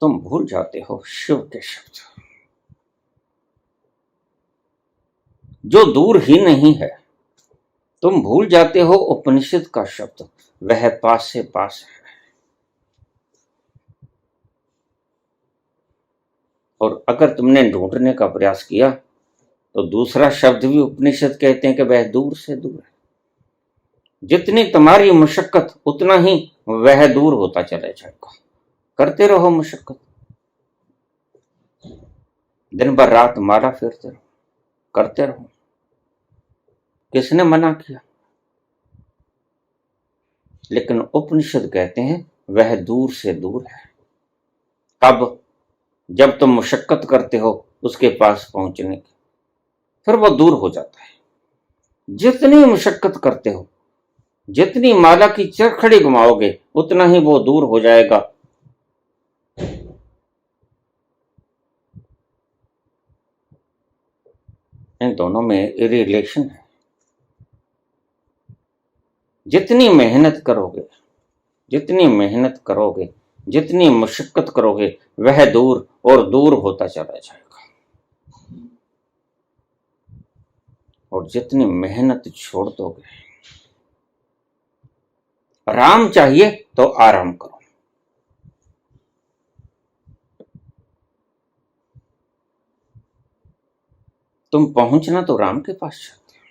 तुम भूल जाते हो शिव के शब्द, जो दूर ही नहीं है। तुम भूल जाते हो उपनिषद का शब्द, वह पास से पास है। और अगर तुमने ढूंढने का प्रयास किया तो दूसरा शब्द भी उपनिषद कहते हैं कि वह दूर से दूर है। जितनी तुम्हारी मशक्कत उतना ही वह दूर होता चला जाएगा। करते रहो मशक्कत, दिन भर रात माला फेरते रहो, करते रहो। किसने मना किया? लेकिन उपनिषद कहते हैं वह दूर से दूर है। अब जब तुम मशक्कत करते हो उसके पास पहुंचने की, फिर वो दूर हो जाता है। जितनी मशक्कत करते हो, जितनी माला की चरखड़ी घुमाओगे, उतना ही वो दूर हो जाएगा। इन दोनों में रिलेशन है। जितनी मेहनत करोगे, जितनी मेहनत करोगे, जितनी मशक्कत करोगे, वह दूर और दूर होता चला जाएगा। और जितनी मेहनत छोड़ दोगे, राम चाहिए तो आराम करो। तुम पहुंचना तो राम के पास चाहते हो,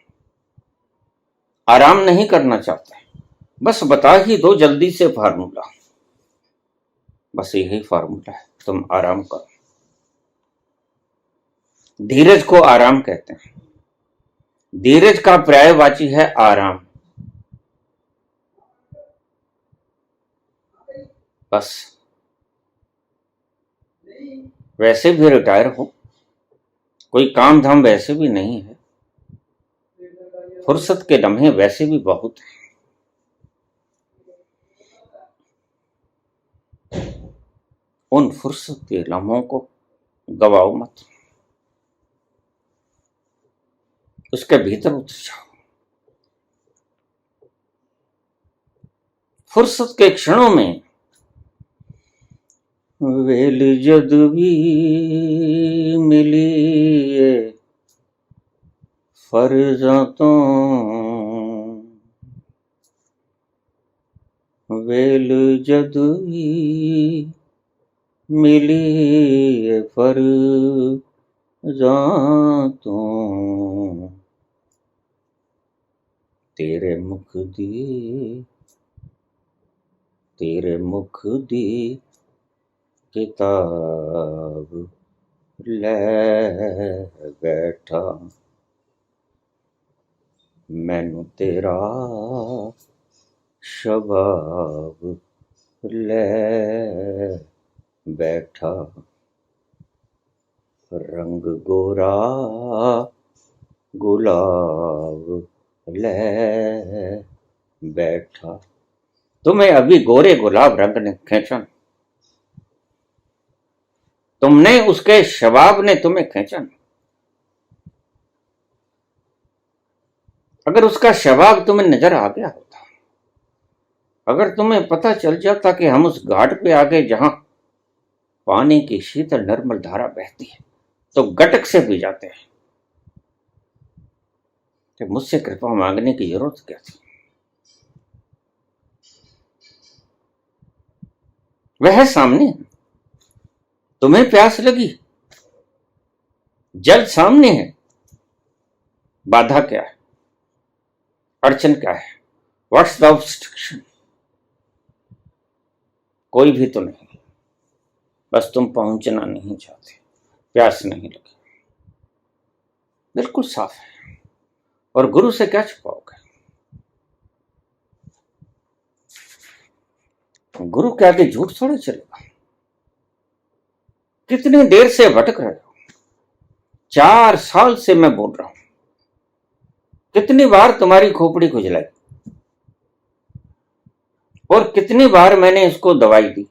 आराम नहीं करना चाहते। बस बता ही दो जल्दी से फार्मूला, बस यही फार्मूला है, तुम आराम करो। धीरज को आराम कहते हैं। धीरज का पर्यायवाची है आराम। बस वैसे भी रिटायर हो, कोई काम धाम वैसे भी नहीं है, फुर्सत के लम्हे वैसे भी बहुत हैं। उन फुर्सत के लम्हों को गवाओ मत, उसके भीतर उतर जाओ। फुर्सत के क्षणों में वेल जद भी मिली फर्जातों, वेल जद भी मिली फर्जातों, तेरे मुख दी किताब ले बैठा, मैनू तेरा शबाब ले बैठा, रंग गोरा गुलाब ले बैठा। तुम्हें अभी गोरे गुलाब रंग ने खींचा, तुमने उसके शबाब ने तुम्हें खींचा। अगर उसका शबाब तुम्हें नजर आ गया होता, अगर तुम्हें पता चल जाता कि हम उस घाट पे आ गए जहां पानी की शीतल निर्मल धारा बहती है, तो गटक से पी जाते हैं कि मुझसे कृपा मांगने की जरूरत क्या थी। वह सामने, तुम्हें प्यास लगी, जल सामने है, बाधा क्या है, अड़चन क्या है, व्हाट्स द ऑब्स्ट्रक्शन? कोई भी तो नहीं, बस तुम पहुंचना नहीं चाहते, प्यास नहीं लगी, बिल्कुल साफ है। और गुरु से क्या छुपाओगे? गुरु के आगे झूठ थोड़ी चलेगा। कितनी देर से भटक रहे हो? 4 साल से मैं बोल रहा हूं, कितनी बार तुम्हारी खोपड़ी खुजलाई और कितनी बार मैंने इसको दवाई दी,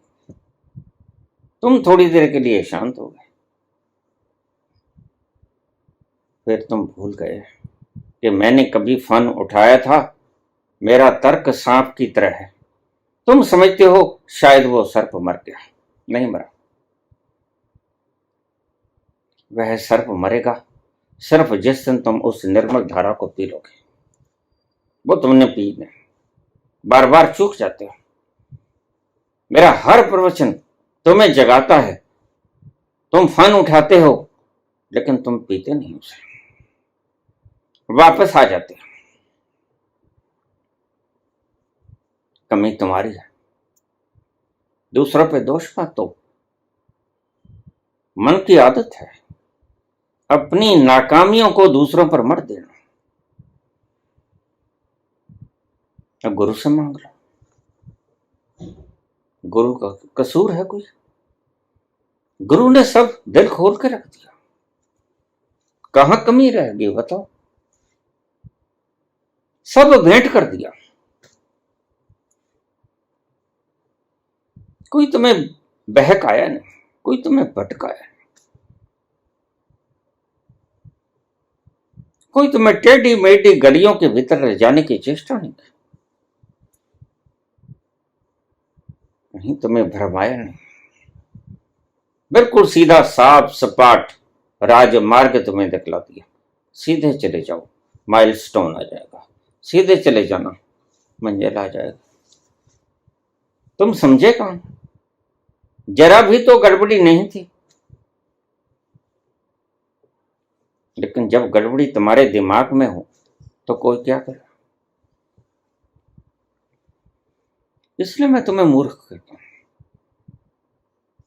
तुम थोड़ी देर के लिए शांत हो गए, फिर तुम भूल गए कि मैंने कभी फोन उठाया था। मेरा तर्क सांप की तरह है। तुम समझते हो शायद वो सर्प मर गया, नहीं मरा। वह सर्प मरेगा सिर्फ जिस दिन तुम उस निर्मल धारा को पी लोगे। वो तुमने पी नहीं, बार बार चूक जाते हो। मेरा हर प्रवचन तुम्हें जगाता है, तुम फोन उठाते हो लेकिन तुम पीते नहीं उसे, वापस आ जाते हो। कमी तुम्हारी है, दूसरों पे दोष मत दो। मन की आदत है अपनी नाकामियों को दूसरों पर मत देना। अब गुरु से मांग लो, गुरु का कसूर है कोई? गुरु ने सब दिल खोल के रख दिया, कहां कमी रह गई बताओ? सब भेंट कर दिया। कोई तुम्हें बहकाया नहीं, कोई तुम्हें भटकाया नहीं, कोई तुम्हें टेढ़ी मेढ़ी गलियों के भीतर जाने की चेष्टा नहीं की, कहीं तुम्हें भरमाया नहीं। बिल्कुल सीधा साफ सपाट राजमार्ग तुम्हें दिखला दिया। सीधे चले जाओ, माइलस्टोन आ जाएगा। सीधे चले जाना, मंजिल आ जाएगा। तुम समझे कहां? जरा भी तो गड़बड़ी नहीं थी। लेकिन जब गड़बड़ी तुम्हारे दिमाग में हो तो कोई क्या करे? इसलिए मैं तुम्हें मूर्ख कहता हूं,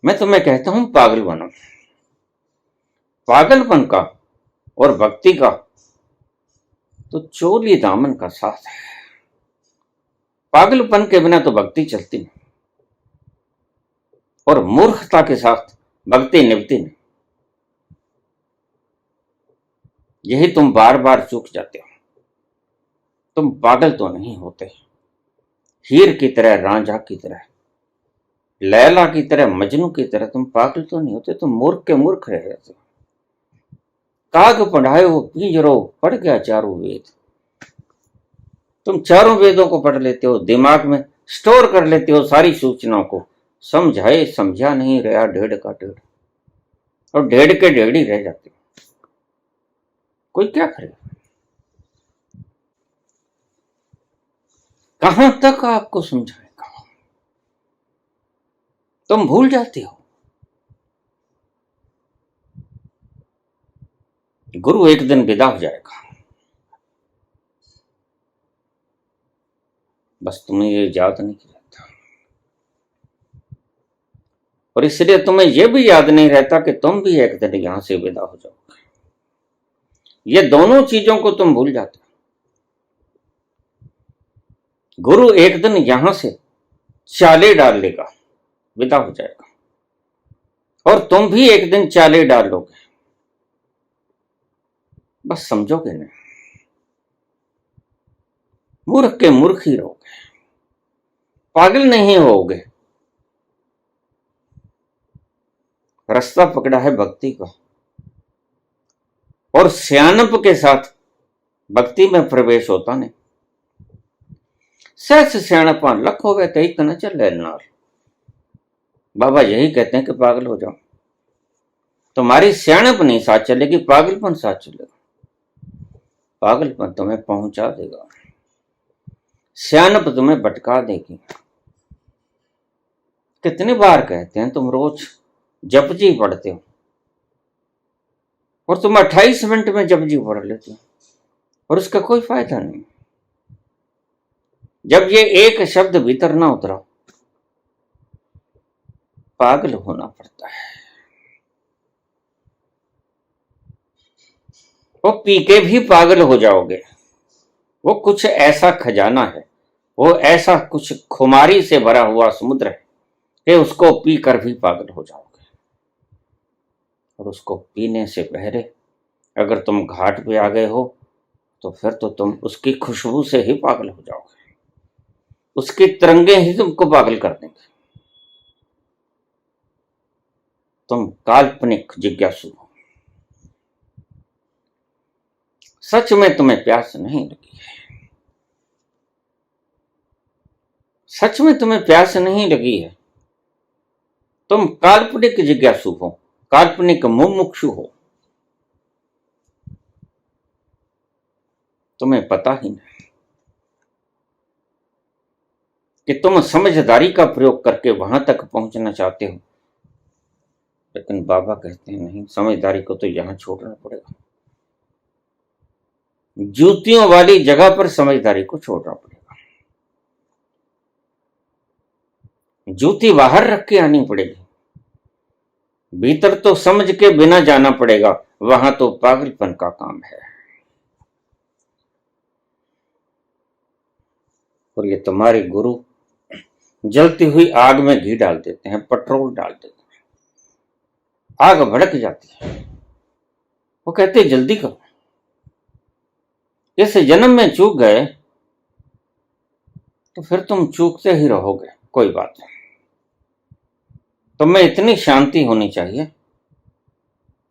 मैं तुम्हें कहता हूं पागल बनो। पागलपन का और भक्ति का तो चोली दामन का साथ है। पागलपन के बिना तो भक्ति चलती नहीं और मूर्खता के साथ भक्ति निभती नहीं। यही तुम बार बार चूक जाते हो। तुम पागल तो नहीं होते, हीर की तरह, रांझा की तरह, लैला की तरह, मजनू की तरह तुम पागल तो नहीं होते। तुम मूर्ख के मूर्ख रह जाते हो। काग पढ़ायो पिंजरो, पढ़ गया चारों वेद। तुम चारों वेदों को पढ़ लेते हो, दिमाग में स्टोर कर लेते हो सारी सूचनाओं को। समझाए समझा नहीं, रहा ढेड़ का ढेड़, और ढेड़ के ढेड़ ही रह जाते हो। कोई क्या करे? कहां तक आपको समझाएगा? तुम भूल जाते हो। गुरु एक दिन विदा हो जाएगा, बस तुम्हें ये याद नहीं रहता। और इसलिए तुम्हें यह भी याद नहीं रहता कि तुम भी एक दिन यहां से विदा हो जाओगे। ये दोनों चीजों को तुम भूल जाते हो। गुरु एक दिन यहां से चाले डाल लेगा, विदा हो जाएगा, और तुम भी एक दिन चाले डाल लोगे। बस समझोगे नहीं, मूर्ख के मूर्ख ही रहोगे, पागल नहीं होगे। रास्ता पकड़ा है भक्ति का, और सियानप के साथ भक्ति में प्रवेश होता नहीं। सहस सियाणपा लख हो गए कई न चले नार। बाबा यही कहते हैं कि पागल हो जाओ। तुम्हारी सियाणप नहीं साथ चलेगी, पागलपन साथ चलेगा। पागलपन तुम्हें पहुंचा देगा, सियानप तुम्हें भटका देगी। कितनी बार कहते हैं, तुम रोज जपजी पढ़ते हो और तुम 28 मिनट में जपजी पढ़ लेते हो, और उसका कोई फायदा नहीं। जब ये एक शब्द भीतर ना उतरा, पागल होना पड़ता है। वो पी के भी पागल हो जाओगे। वो कुछ ऐसा खजाना है वो ऐसा कुछ खुमारी से भरा हुआ समुद्र है कि उसको पीकर भी पागल हो जाओगे। और उसको पीने से पहले अगर तुम घाट पे आ गए हो तो फिर तो तुम उसकी खुशबू से ही पागल हो जाओगे। उसकी तरंगे ही तुमको पागल कर देंगे। तुम काल्पनिक जिज्ञासु हो। सच में तुम्हें प्यास नहीं लगी है। सच में तुम्हें प्यास नहीं लगी है। तुम काल्पनिक जिज्ञासु हो, काल्पनिक मुमुक्षु हो। तुम्हें पता ही नहीं कि तुम समझदारी का प्रयोग करके वहां तक पहुंचना चाहते हो, लेकिन बाबा कहते हैं नहीं, समझदारी को तो यहां छोड़ना पड़ेगा। जूतियों वाली जगह पर समझदारी को छोड़ना पड़ेगा। जूती बाहर रख के आनी पड़ेगी। भीतर तो समझ के बिना जाना पड़ेगा, वहां तो पागलपन का काम है। और ये तुम्हारे गुरु जलती हुई आग में घी डाल देते हैं, पेट्रोल डाल देते हैं, आग भड़क जाती है। वो कहते हैं जल्दी करो, इस जन्म में चूक गए तो फिर तुम चूकते ही रहोगे, कोई बात नहीं। तुम्हें इतनी शांति होनी चाहिए।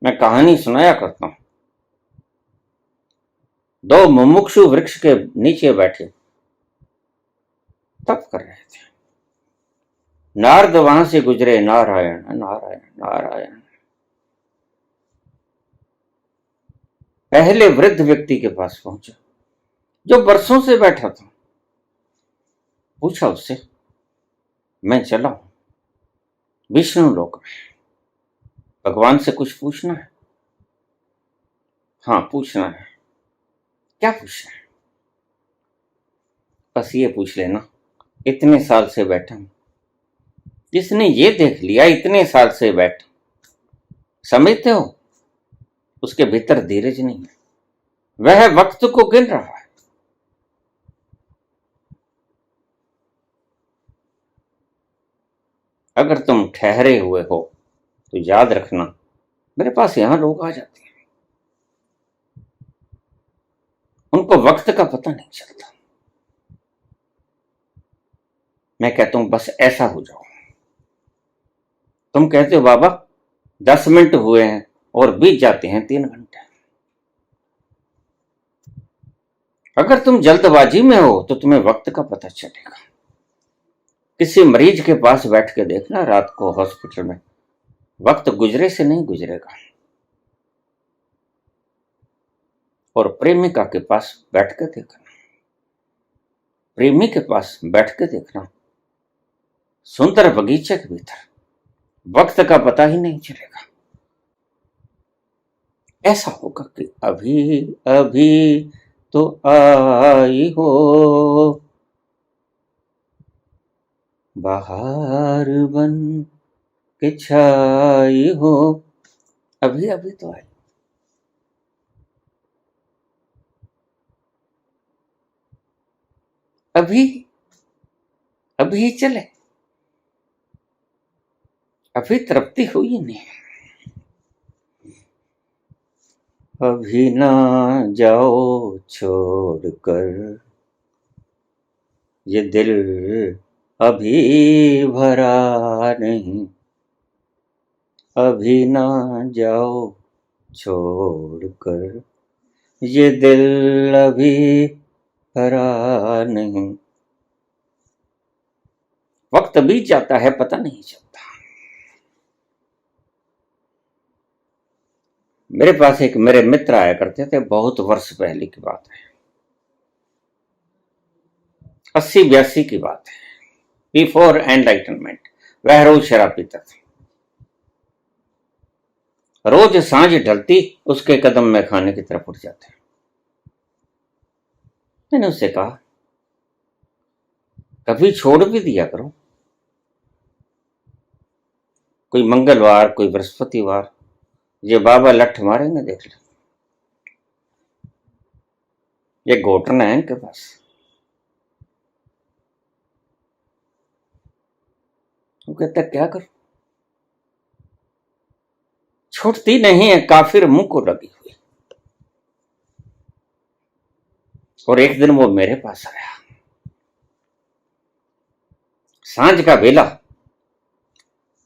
मैं कहानी सुनाया करता हूं। दो मुमुक्षु वृक्ष के नीचे बैठे तप कर रहे थे। नारद वहां से गुजरे, नारायण नारायण नारायण। पहले वृद्ध व्यक्ति के पास पहुंचा जो बरसों से बैठा था। पूछा उससे, मैं चला हूं विष्णु लोक में, भगवान से कुछ पूछना है? हाँ पूछना है। क्या पूछना है? बस ये पूछ लेना, इतने साल से बैठा हूं, जिसने ये देख लिया इतने साल से बैठा, समझते हो उसके भीतर धीरज नहीं है, वह वक्त को गिन रहा है। अगर तुम ठहरे हुए हो तो याद रखना, मेरे पास यहां लोग आ जाते हैं, उनको वक्त का पता नहीं चलता। मैं कहता हूं बस ऐसा हो जाओ। तुम कहते हो बाबा 10 मिनट हुए हैं और बीत जाते हैं 3 घंटे। अगर तुम जल्दबाजी में हो तो तुम्हें वक्त का पता चलेगा। किसी मरीज के पास बैठ के देखना रात को हॉस्पिटल में, वक्त गुजरे से नहीं गुजरेगा। और प्रेमिका के पास बैठ के देखना, प्रेमी के पास बैठ के देखना, सुंदर बगीचे के भीतर वक्त का पता ही नहीं चलेगा। ऐसा होगा कि अभी अभी तो आई हो बाहर बन के छाई हो, अभी अभी तो आई। अभी अभी चले, अभी तृप्ति हुई नहीं। अभी ना जाओ छोड़कर, ये दिल अभी भरा नहीं। अभी ना जाओ छोड़कर, ये दिल अभी भरा नहीं। वक्त बीत जाता है, पता नहीं चलता। मेरे पास एक मेरे मित्र आया करते थे, बहुत वर्ष पहले की बात है, 80-82 की बात है, बिफोर एनलाइटनमेंट। वह रोज शराब पीता था। रोज सांझ ढलती उसके कदम में खाने की तरफ उठ जाते। मैंने उससे कहा कभी छोड़ भी दिया करो, कोई मंगलवार कोई बृहस्पतिवार, ये बाबा लठ मारेंगे देख ले, ये घोटना है इनके पास। कहता क्या करूं, छूटती नहीं है, काफिर मुंह को लगी हुई। और एक दिन वो मेरे पास आया, सांझ का बेला,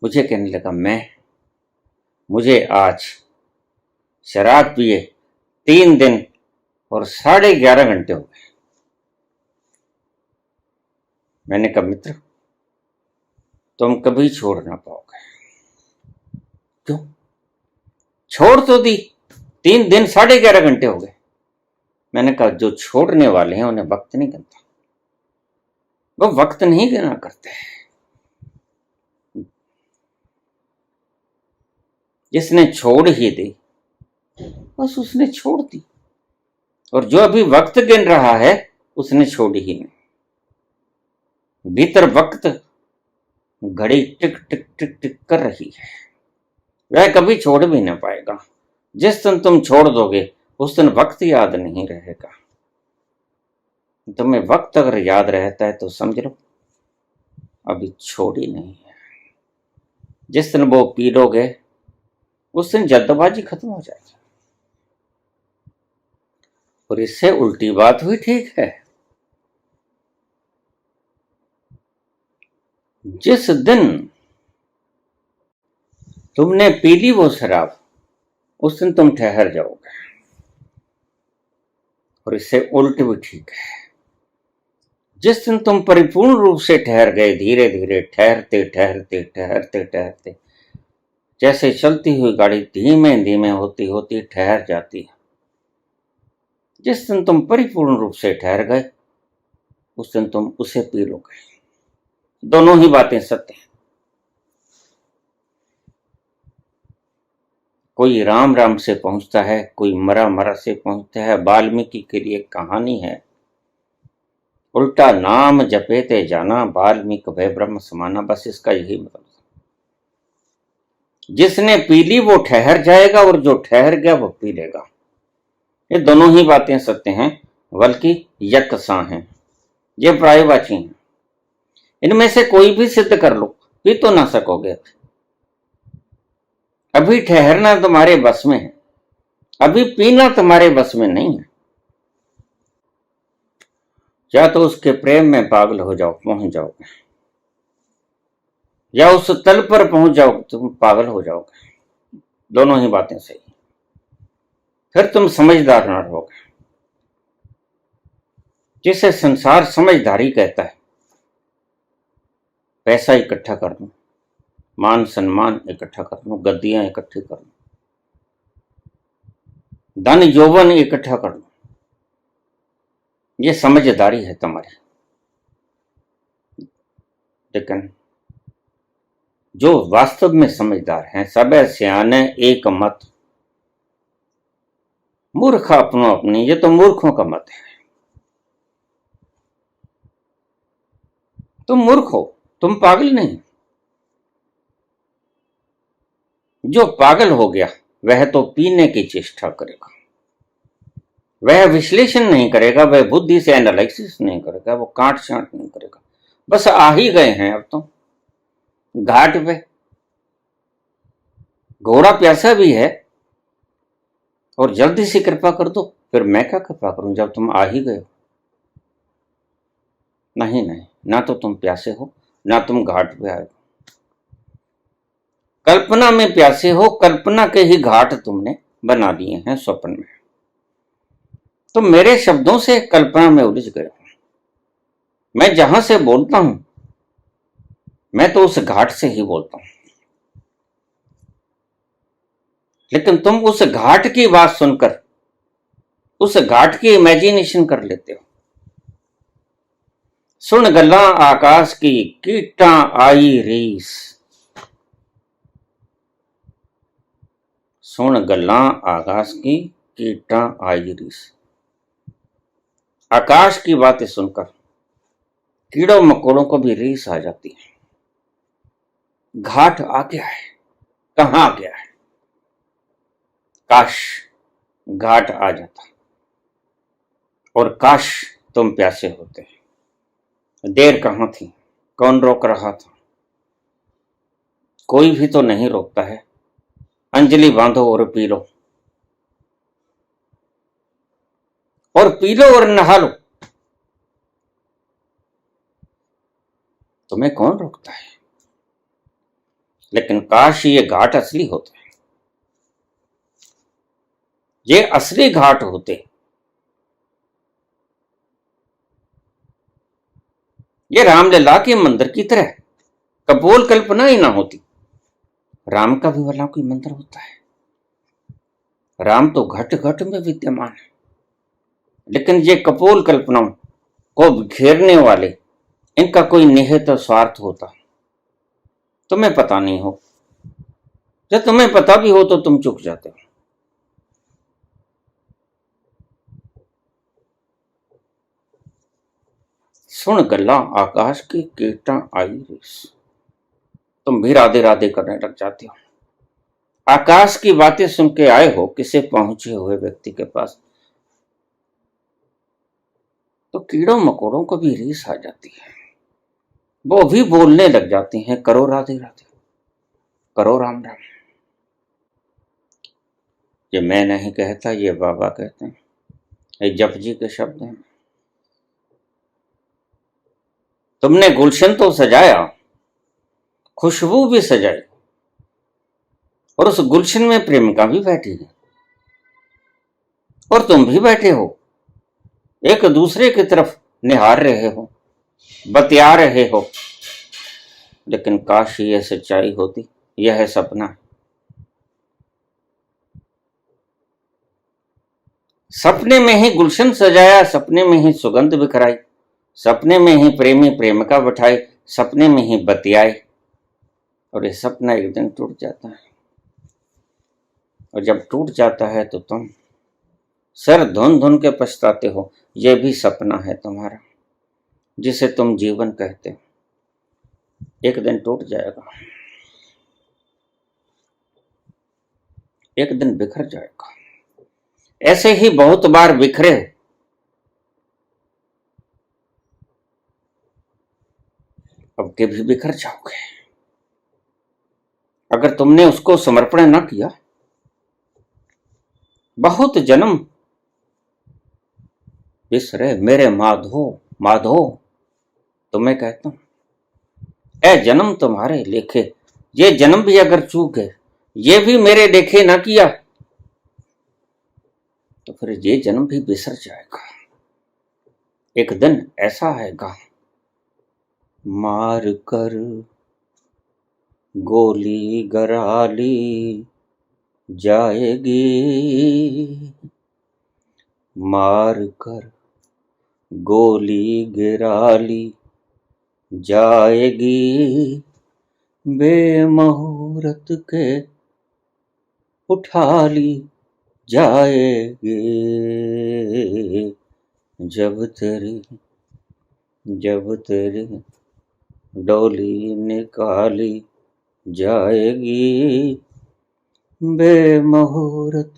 मुझे कहने लगा मुझे आज शराब पिए 3 दिन और 11.5 घंटे हो गए। मैंने कहा मित्र, तुम कभी छोड़ ना पाओगे। क्यों? छोड़ तो दी, 3 दिन 11.5 घंटे हो गए। मैंने कहा जो छोड़ने वाले हैं उन्हें वक्त नहीं गिनता, वो वक्त नहीं गिना करते। जिसने छोड़ ही दी बस उसने छोड़ दी, और जो अभी वक्त गिन रहा है उसने छोड़ी ही नहीं। भीतर वक्त घड़ी टिक टिक टिक टिक कर रही है, वह कभी छोड़ भी नहीं पाएगा। जिस दिन तुम छोड़ दोगे उस दिन वक्त याद नहीं रहेगा। तुम्हें वक्त अगर याद रहता है तो समझ लो अभी छोड़ी नहीं है। जिस दिन वो पी लोगे उस दिन जल्दबाजी खत्म हो जाएगी। और इससे उल्टी बात हुई, ठीक है। जिस दिन तुमने पी ली वो शराब, उस दिन तुम ठहर जाओगे। और इससे उल्ट भी ठीक है। जिस दिन तुम परिपूर्ण रूप से ठहर गए, धीरे धीरे ठहरते ठहरते ठहरते ठहरते, जैसे चलती हुई गाड़ी धीमे धीमे होती होती ठहर जाती है, जिस दिन तुम परिपूर्ण रूप से ठहर गए उस दिन तुम उसे पी लोगे। दोनों ही बातें सत्य हैं। कोई राम राम से पहुंचता है, कोई मरा मरा से पहुंचता है। वाल्मीकि के लिए कहानी है, उल्टा नाम जपेते जाना, वाल्मीकि भय ब्रह्म समाना। बस इसका यही मतलब। जिसने पी ली वो ठहर जाएगा और जो ठहर गया वो पी लेगा। ये दोनों ही बातें सत्य हैं, बल्कि यकसा हैं, ये पर्यायवाची हैं। इनमें से कोई भी सिद्ध कर लो, पी तो ना सकोगे। अभी ठहरना तुम्हारे बस में है, अभी पीना तुम्हारे बस में नहीं है। या तो उसके प्रेम में पागल हो जाओ, पहुंच जाओगे, या उस तल पर पहुंच जाओ तुम पागल हो जाओगे। दोनों ही बातें सही। फिर तुम समझदार ना रहोगे। जिसे संसार समझदारी कहता है, पैसा इकट्ठा कर लूं, मान सम्मान इकट्ठा कर लूं, गद्दियां इकट्ठी कर लूं, धन यौवन इकट्ठा कर लूं, ये समझदारी है तुम्हारी। लेकिन जो वास्तव में समझदार हैं, सब सियाने एक मत, मूर्ख अपनो अपनी, ये तो मूर्खों का मत है। तुम मूर्ख हो, तुम पागल नहीं। जो पागल हो गया वह तो पीने की चेष्टा करेगा, वह विश्लेषण नहीं करेगा, वह बुद्धि से एनालिसिस नहीं करेगा, वो काट छांट नहीं करेगा। बस आ ही गए हैं अब तो घाट पे, घोड़ा प्यासा भी है और जल्दी से कृपा कर दो। फिर मैं क्या कृपा करूं जब तुम आ ही गए हो? नहीं नहीं, ना तो तुम प्यासे हो, ना तुम घाट पे आए हो। कल्पना में प्यासे हो, कल्पना के ही घाट तुमने बना दिए हैं स्वप्न में। तो मेरे शब्दों से कल्पना में उलझ गए हो। मैं जहां से बोलता हूं मैं तो उस घाट से ही बोलता हूं, लेकिन तुम उस घाट की बात सुनकर उस घाट की इमेजिनेशन कर लेते हो। सुन गल्ला आकाश की, कीटा आई रीस। सुन गल्ला आकाश की, कीटा आई रीस। आकाश की बातें सुनकर कीड़ों मकोड़ों को भी रीस आ जाती है। घाट आ गया है, कहां आ गया है? काश घाट आ जाता, और काश तुम प्यासे होते। देर कहां थी, कौन रोक रहा था? कोई भी तो नहीं रोकता है। अंजलि बांधो और पी लो, और पी लो और नहा लो, तुम्हें कौन रोकता है। लेकिन काश ये घाट असली होते, ये असली घाट होते। ये रामलला के मंदिर की तरह कपोल कल्पना ही ना होती। राम का भी भला कोई मंदिर होता है? राम तो घट घट में विद्यमान है, लेकिन ये कपोल कल्पनाओं को घेरने वाले, इनका कोई निहित स्वार्थ होता, तुम्हें पता नहीं हो। जब तुम्हें पता भी हो तो तुम चुक जाते हो। सुन गल्ला आकाश की कीटा आई रेस, तुम भी राधे राधे करने लग जाते हो। आकाश की बातें सुन के आए हो किसी पहुंचे हुए व्यक्ति के पास, तो कीड़ों मकोड़ों को भी रीस आ जाती है। वो भी बोलने लग जाती हैं, करो राधे राधे, करो राम राम। ये मैं नहीं कहता, ये बाबा कहते हैं, ये जप जी के शब्द हैं। तुमने गुलशन तो सजाया, खुशबू भी सजाई, और उस गुलशन में प्रेमिका भी बैठी है, और तुम भी बैठे हो, एक दूसरे की तरफ निहार रहे हो, बतिया रहे हो। लेकिन काश यह सच्चाई होती, यह है सपना। सपने में ही गुलशन सजाया, सपने में ही सुगंध बिखराई, सपने में ही प्रेमी प्रेमिका बैठाई, सपने में ही बतियाए, और ये सपना एक दिन टूट जाता है। और जब टूट जाता है तो तुम सर धुन धुन के पछताते हो। यह भी सपना है तुम्हारा, जिसे तुम जीवन कहते हो, एक दिन टूट जाएगा, एक दिन बिखर जाएगा। ऐसे ही बहुत बार बिखरे हो, अब के भी बिखर जाओगे। अगर तुमने उसको समर्पण न किया, बहुत जन्म बिसरे मेरे माधो माधो, तुम्हें कहता हूं, ए जन्म तुम्हारे लेखे, ये जन्म भी अगर चूक गए, ये भी मेरे देखे ना किया, तो फिर ये जन्म भी बिसर जाएगा। एक दिन ऐसा आएगा, मार कर गोली गराली जाएगी, मार कर गोली गिराली जाएगी, बेमुहूर्त के उठा ली जाएगी, जब तेरी डोली निकाली जाएगी, बेमुहूर्त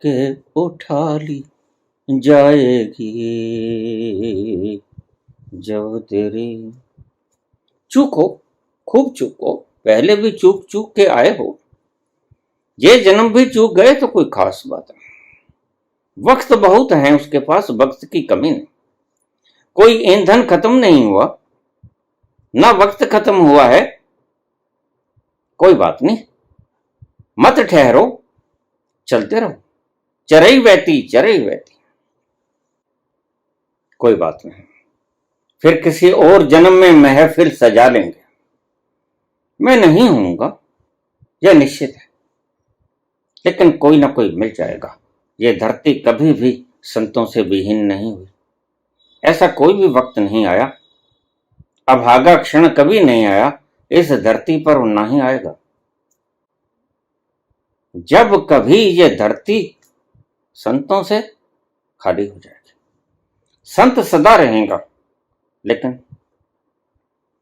के उठा ली जाएगी, जब तेरी। चूको, खूब चूको, पहले भी चूक चूक के आए हो, ये जन्म भी चूक गए तो कोई खास बात नहीं। वक्त बहुत है उसके पास, वक्त की कमी नहीं, कोई ईंधन खत्म नहीं हुआ, ना वक्त खत्म हुआ है। कोई बात नहीं, मत ठहरो, चलते रहो, चरई बहती चरई बहती, कोई बात नहीं, फिर किसी और जन्म में महफिल सजा लेंगे। मैं नहीं होऊंगा, यह निश्चित है, लेकिन कोई ना कोई मिल जाएगा। यह धरती कभी भी संतों से विहीन नहीं हुई, ऐसा कोई भी वक्त नहीं आया, अभागा क्षण कभी नहीं आया इस धरती पर, और ना ही आएगा। जब कभी ये धरती संतों से खाली हो जाएगी, संत सदा रहेगा, लेकिन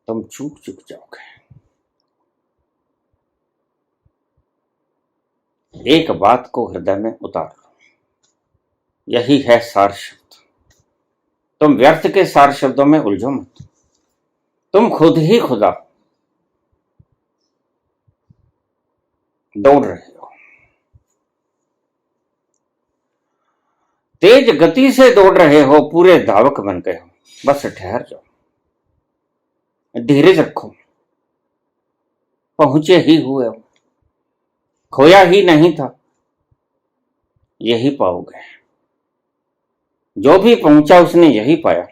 तुम चूक जाओगे। एक बात को हृदय में उतार लो, यही है सार शब्द। तुम व्यर्थ के सार शब्दों में उलझो मत, तुम खुद ही खुदा। दौड़ रहे हो, तेज गति से दौड़ रहे हो, पूरे धावक बन गए हो। बस ठहर जाओ, धीरज रखो, पहुंचे ही हुए हो, खोया ही नहीं था, यही पाओगे। जो भी पहुंचा उसने यही पाया।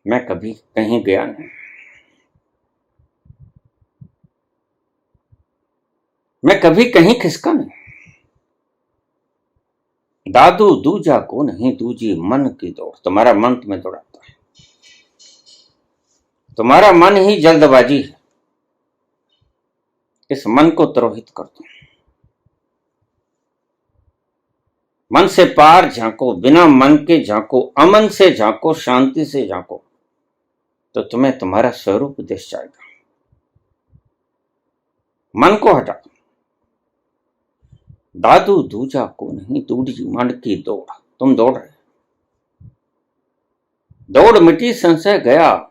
मैं कभी कहीं गया नहीं, मैं कभी कहीं खिसका नहीं। दादू दूजा को नहीं, दूजी मन की दौड़। तुम्हारा मन तुम्हें दौड़ाता है, तुम्हारा मन ही जल्दबाजी है। इस मन को द्रोहित कर दो, मन से पार झांको, बिना मन के झांको, अमन से झांको, शांति से झांको, तो तुम्हें तुम्हारा स्वरूप दिख जाएगा। मन को हटा, दादू दूजा को नहीं, दूजी मन की दौड़। तुम दौड़ रहे, दौड़ मिटी, संशय गया,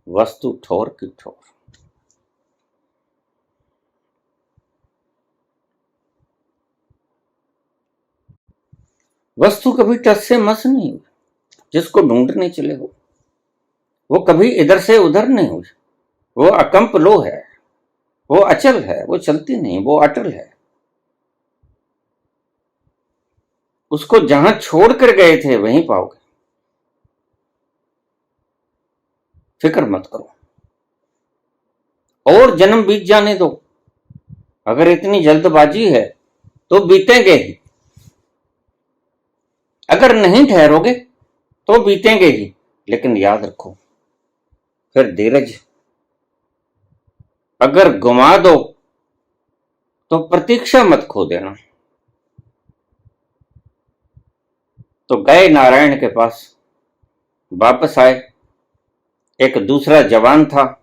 वस्तु ठोर की ठोर। वस्तु कभी टस से मस नहीं हुई, जिसको ढूंढने चले हो। वो कभी इधर से उधर नहीं हुई। वो अकंप लो है, वो अचल है, वो चलती नहीं, वो अटल है। उसको जहां छोड़कर गए थे वहीं पाओगे। फिक्र मत करो, और जन्म बीत जाने दो। अगर इतनी जल्दबाजी है तो बीतेंगे ही, अगर नहीं ठहरोगे तो बीतेंगे ही। लेकिन याद रखो, फिर धीरज अगर गुमा दो तो प्रतीक्षा मत खो देना। तो गए नारायण के पास, वापस आए। एक दूसरा जवान था,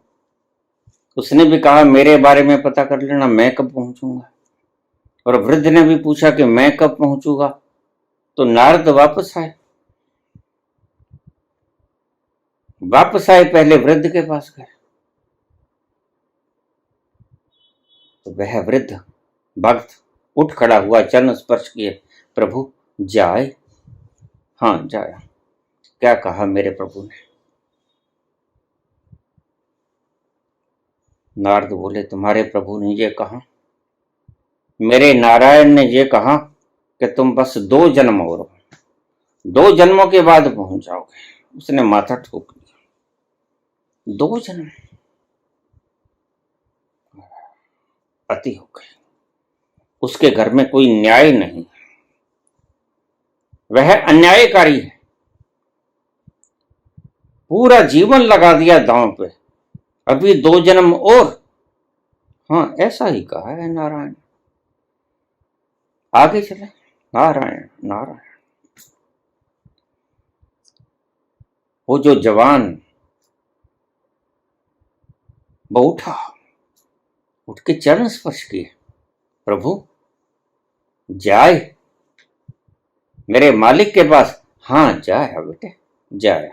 उसने भी कहा मेरे बारे में पता कर लेना, मैं कब पहुंचूंगा। और वृद्ध ने भी पूछा कि मैं कब पहुंचूंगा। तो नारद वापस आए, पहले वृद्ध के पास गए। तो वह वृद्ध भक्त उठ खड़ा हुआ, चरण स्पर्श किए, प्रभु जाए। हाँ जाया। क्या कहा मेरे प्रभु ने? नारद बोले, तुम्हारे प्रभु ने ये कहा, मेरे नारायण ने ये कहा कि तुम बस 2 जन्म और हो, 2 जन्मों के बाद पहुंच जाओगे। उसने माथा ठोक दिया। 2 जन्म अति हो गए। उसके घर में कोई न्याय नहीं, वह अन्यायकारी है। पूरा जीवन लगा दिया दांव पे, अभी 2 जन्म और। हाँ ऐसा ही कहा है नारायण। आगे चले, नारायण नारायण। वो जो जवान वो उठा, उठ के चरण स्पर्श किए, प्रभु जाए मेरे मालिक के पास। हाँ जाया बेटे जाया।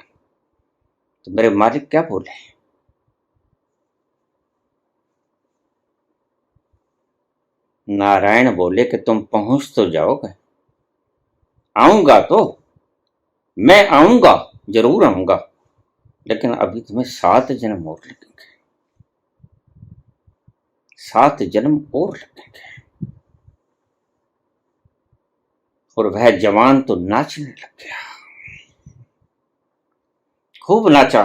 तो मेरे मालिक क्या बोले? नारायण बोले कि तुम पहुंच तो जाओगे, आऊंगा तो मैं आऊंगा, जरूर आऊंगा, लेकिन अभी तुम्हें 7 जन्म और लगेंगे, 7 जन्म और लगेंगे। और वह जवान तो नाचने लग गया, खूब नाचा,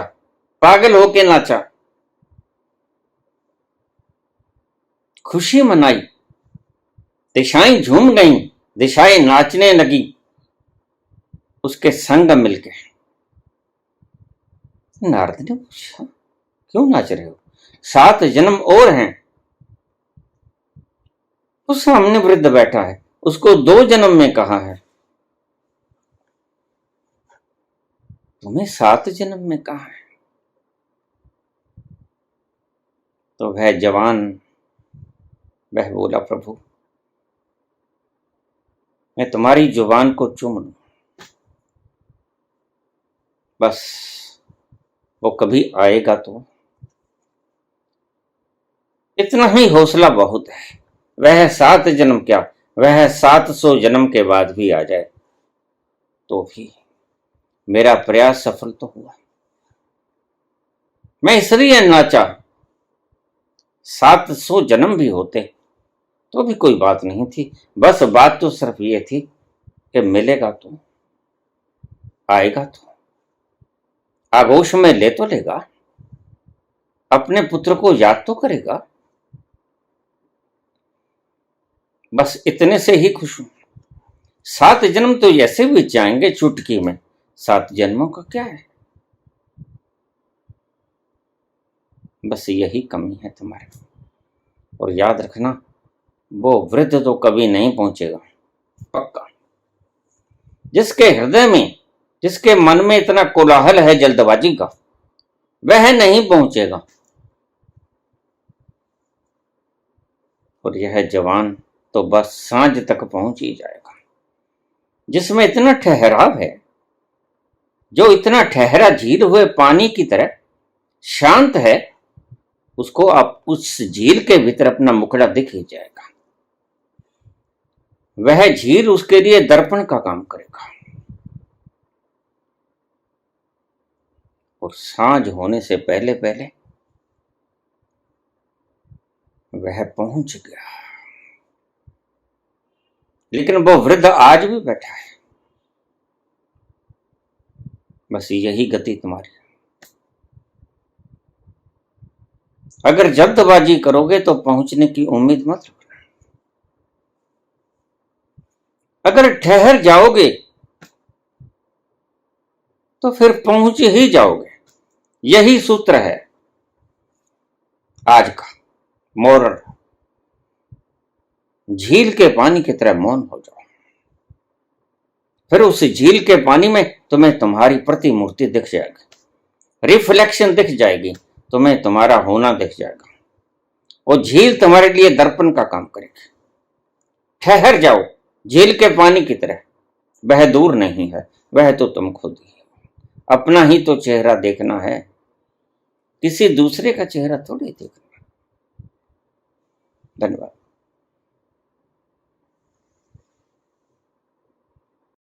पागल होके नाचा, खुशी मनाई, दिशाएं झूम गईं, दिशाएं नाचने लगी उसके संग मिलके। नारद ने पूछा, क्यों नाच रहे हो? 7 जन्म और हैं। उस सामने वृद्ध बैठा है, उसको 2 जन्म में कहा है, तुम्हें 7 जन्म में कहा है। तो वह जवान वह बोला, प्रभु मैं तुम्हारी जुबान को चूम लूं, बस वो कभी आएगा तो इतना ही हौसला बहुत है। वह 7 जन्म क्या, वह 700 जन्म के बाद भी आ जाए तो भी मेरा प्रयास सफल तो हुआ। मैं इसलिए नाचा, 700 जन्म भी होते तो भी कोई बात नहीं थी। बस बात तो सिर्फ ये थी कि मिलेगा तो, आएगा तो, आगोश में ले तो लेगा, अपने पुत्र को याद तो करेगा। बस इतने से ही खुश हूं। 7 जन्म तो ऐसे भी जाएंगे चुटकी में, 7 जन्मों का क्या है। बस यही कमी है तुम्हारे। और याद रखना, वो वृद्ध तो कभी नहीं पहुंचेगा, पक्का। जिसके हृदय में, जिसके मन में इतना कोलाहल है जल्दबाजी का, वह नहीं पहुंचेगा। और यह जवान तो बस सांझ तक पहुंच ही जाएगा। जिसमें इतना ठहराव है, जो इतना ठहरा झील हुए पानी की तरह शांत है, उसको आप उस झील के भीतर अपना मुखड़ा दिख ही जाएगा। वह झील उसके लिए दर्पण का काम करेगा। और सांझ होने से पहले पहले वह पहुंच गया। लेकिन वो वृद्ध आज भी बैठा है। बस यही गति तुम्हारी। अगर जल्दबाजी करोगे तो पहुंचने की उम्मीद मत रखना। अगर ठहर जाओगे तो फिर पहुंच ही जाओगे। यही सूत्र है आज का मोरल। झील के पानी की तरह मौन हो जाओ। फिर उस झील के पानी में तुम्हें तुम्हारी प्रतिमूर्ति दिख जाएगी, रिफ्लेक्शन दिख जाएगी, तुम्हें तुम्हारा होना दिख जाएगा। वो झील तुम्हारे लिए दर्पण का काम करेगी। ठहर जाओ झील के पानी की तरह। वह दूर नहीं है, वह तो तुम खुद ही हो। अपना ही तो चेहरा देखना है, किसी दूसरे का चेहरा थोड़ी देखना। धन्यवाद।